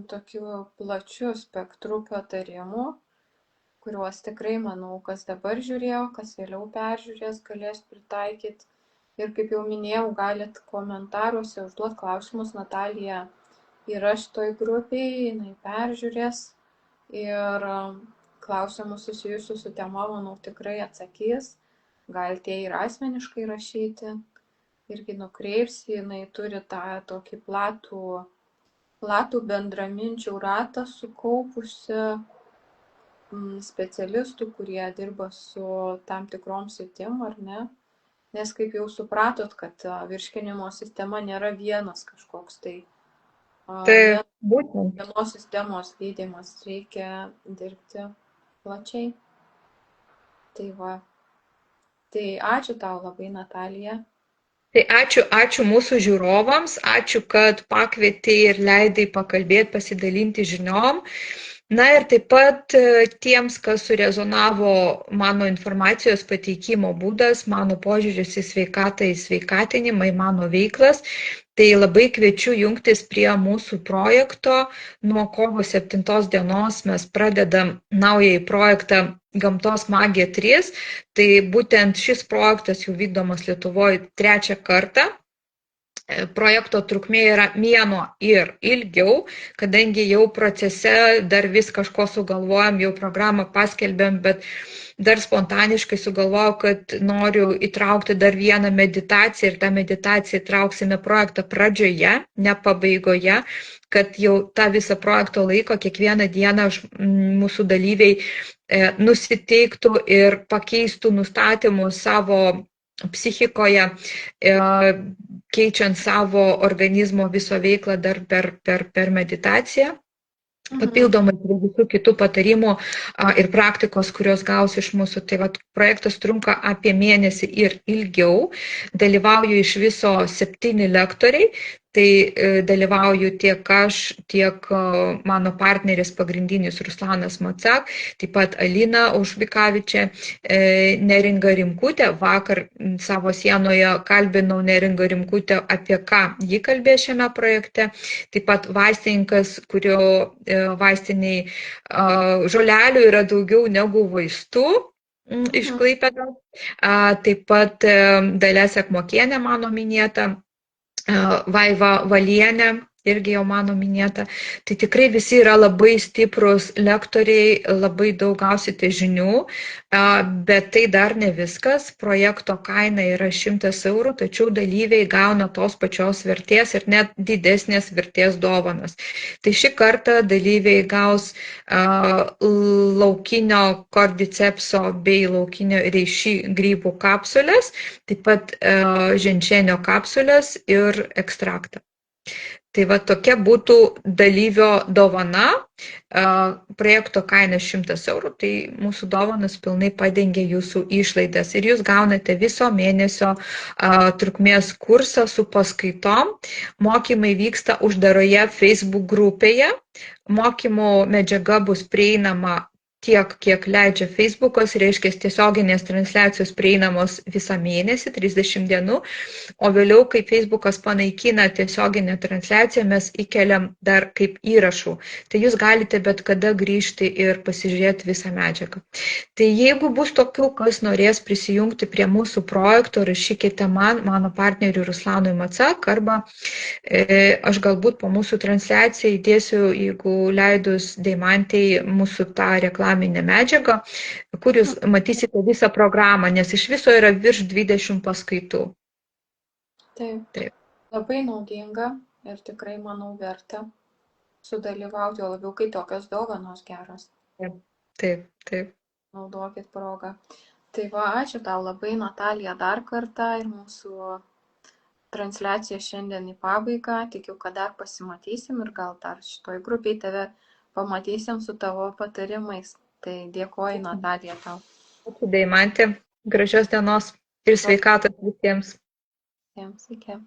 tokiu plačiu spektru patarimų, kuriuos tikrai, manau, kas dabar žiūrėjo, kas vėliau peržiūrės, galės pritaikyti. Ir kaip jau minėjau, galit komentaruose užduoti klausimus. Natalija yra šitoj grupėje, jinai peržiūrės ir klausimus susijusius su tema, manau, tikrai atsakys. Galite ir asmeniškai rašyti, irgi nukreips, jinai turi tą tokį platų bendraminčių ratą sukaupusi specialistų, kurie dirba su tam tikrom sritim, ar ne? Nes kaip jau supratot, kad virškinimo sistema nėra vienas kažkoks, tai vienos sistemos gydymas, reikia dirbti plačiai. Tai va. Tai ačiū tau labai, Natalija. Tai ačiū mūsų žiūrovams, ačiū, kad pakvietei ir leidai pakalbėti, pasidalinti žiniom. Na ir taip pat tiems, kas surezonavo mano informacijos pateikimo būdas, mano požiūris į sveikatą, į sveikatinimą, į mano veiklas, tai labai kviečiu jungtis prie mūsų projekto. Nuo kovo 7 dienos mes pradedam naująjį projektą Gamtos magija 3. Tai būtent šis projektas jau vykdomas Lietuvoje 3 kartą. Projekto trukmė yra mėnuo ir ilgiau, kadangi jau procese dar vis kažko sugalvojam, jau programą paskelbėm, bet dar spontaniškai sugalvojau, kad noriu įtraukti dar vieną meditaciją ir tą meditaciją įtrauksime projekto pradžioje, ne pabaigoje, kad jau tą visą projekto laiko kiekvieną dieną mūsų dalyviai nusiteiktų ir pakeistų nustatymus savo psichikoje, keičiant savo organizmo viso veiklą dar per meditaciją. Papildomai prie visų kitų patarimų ir praktikos, kurios gaus iš mūsų. Tai projektas trunka apie mėnesį ir ilgiau. Dalyvauju iš viso 7 lektoriai. Tai dalyvauju tiek aš, tiek mano partneris pagrindinis Ruslanas Macak, taip pat Alina Užbikavičė, Neringa Rimkutė. Vakar savo sienoje kalbinau Neringą Rimkutę, apie ką ji kalbėjo šiame projekte. Taip pat vaistininkas, kurio vaistiniai žolelių yra daugiau negu vaistų. Iš Klaipėdos. Taip pat Dalia Sekmokienė, mano minėta, Vaiva Valienė, irgi jau mano minėta. Tai tikrai visi yra labai stiprus lektoriai, labai daug gausite žinių, bet tai dar ne viskas. Projekto kaina yra 100 eurų, tačiau dalyviai gauna tos pačios vertės ir net didesnės vertės dovanas. Tai šį kartą dalyviai gaus laukinio kordycepso bei laukinio reiši grybų kapsulės, taip pat ženšenio kapsulės ir ekstraktą. Tai tokia būtų dalyvio dovana, projekto kaina 100 eurų, tai mūsų dovanas pilnai padengia jūsų išlaidas ir jūs gaunate viso mėnesio trukmės kursą su paskaitom. Mokymai vyksta uždaroje Facebook grupėje, mokymo medžiaga bus prieinama tiek, kiek leidžia Facebookas, reiškia tiesioginės transliacijos prieinamos visą mėnesį, 30 dienų, o vėliau, kai Facebookas panaikina tiesioginę transliaciją, mes įkeliam dar kaip įrašų. Tai jūs galite bet kada grįžti ir pasižiūrėti visą medžiagą. Tai jeigu bus tokių, kas norės prisijungti prie mūsų projekto, rašykite man, mano partneriui Ruslanui Macak, arba aš galbūt po mūsų transliaciją įdėsiu, jeigu leidus Deimantei, mūsų tą reklaminę medžiagą, kur jūs matysite visą programą, nes iš viso yra virš 20 paskaitų. Taip. Labai naudinga ir tikrai, manau, verta sudalyvauti, o labiau, kai tokios dovanos geros. Taip. Naudokit progą. Tai va, ačiū tau labai, Natalija, dar kartą, ir mūsų transliacija šiandien į pabaigą. Tikiu, kad dar pasimatysim ir gal dar šitoj grupiai tave pamatysim su tavo patarimais. Tai dėkoju, Natalija, tau. Ačiū, Deimantė. Gražios dienos ir sveikatos visiems. Visiems, iki.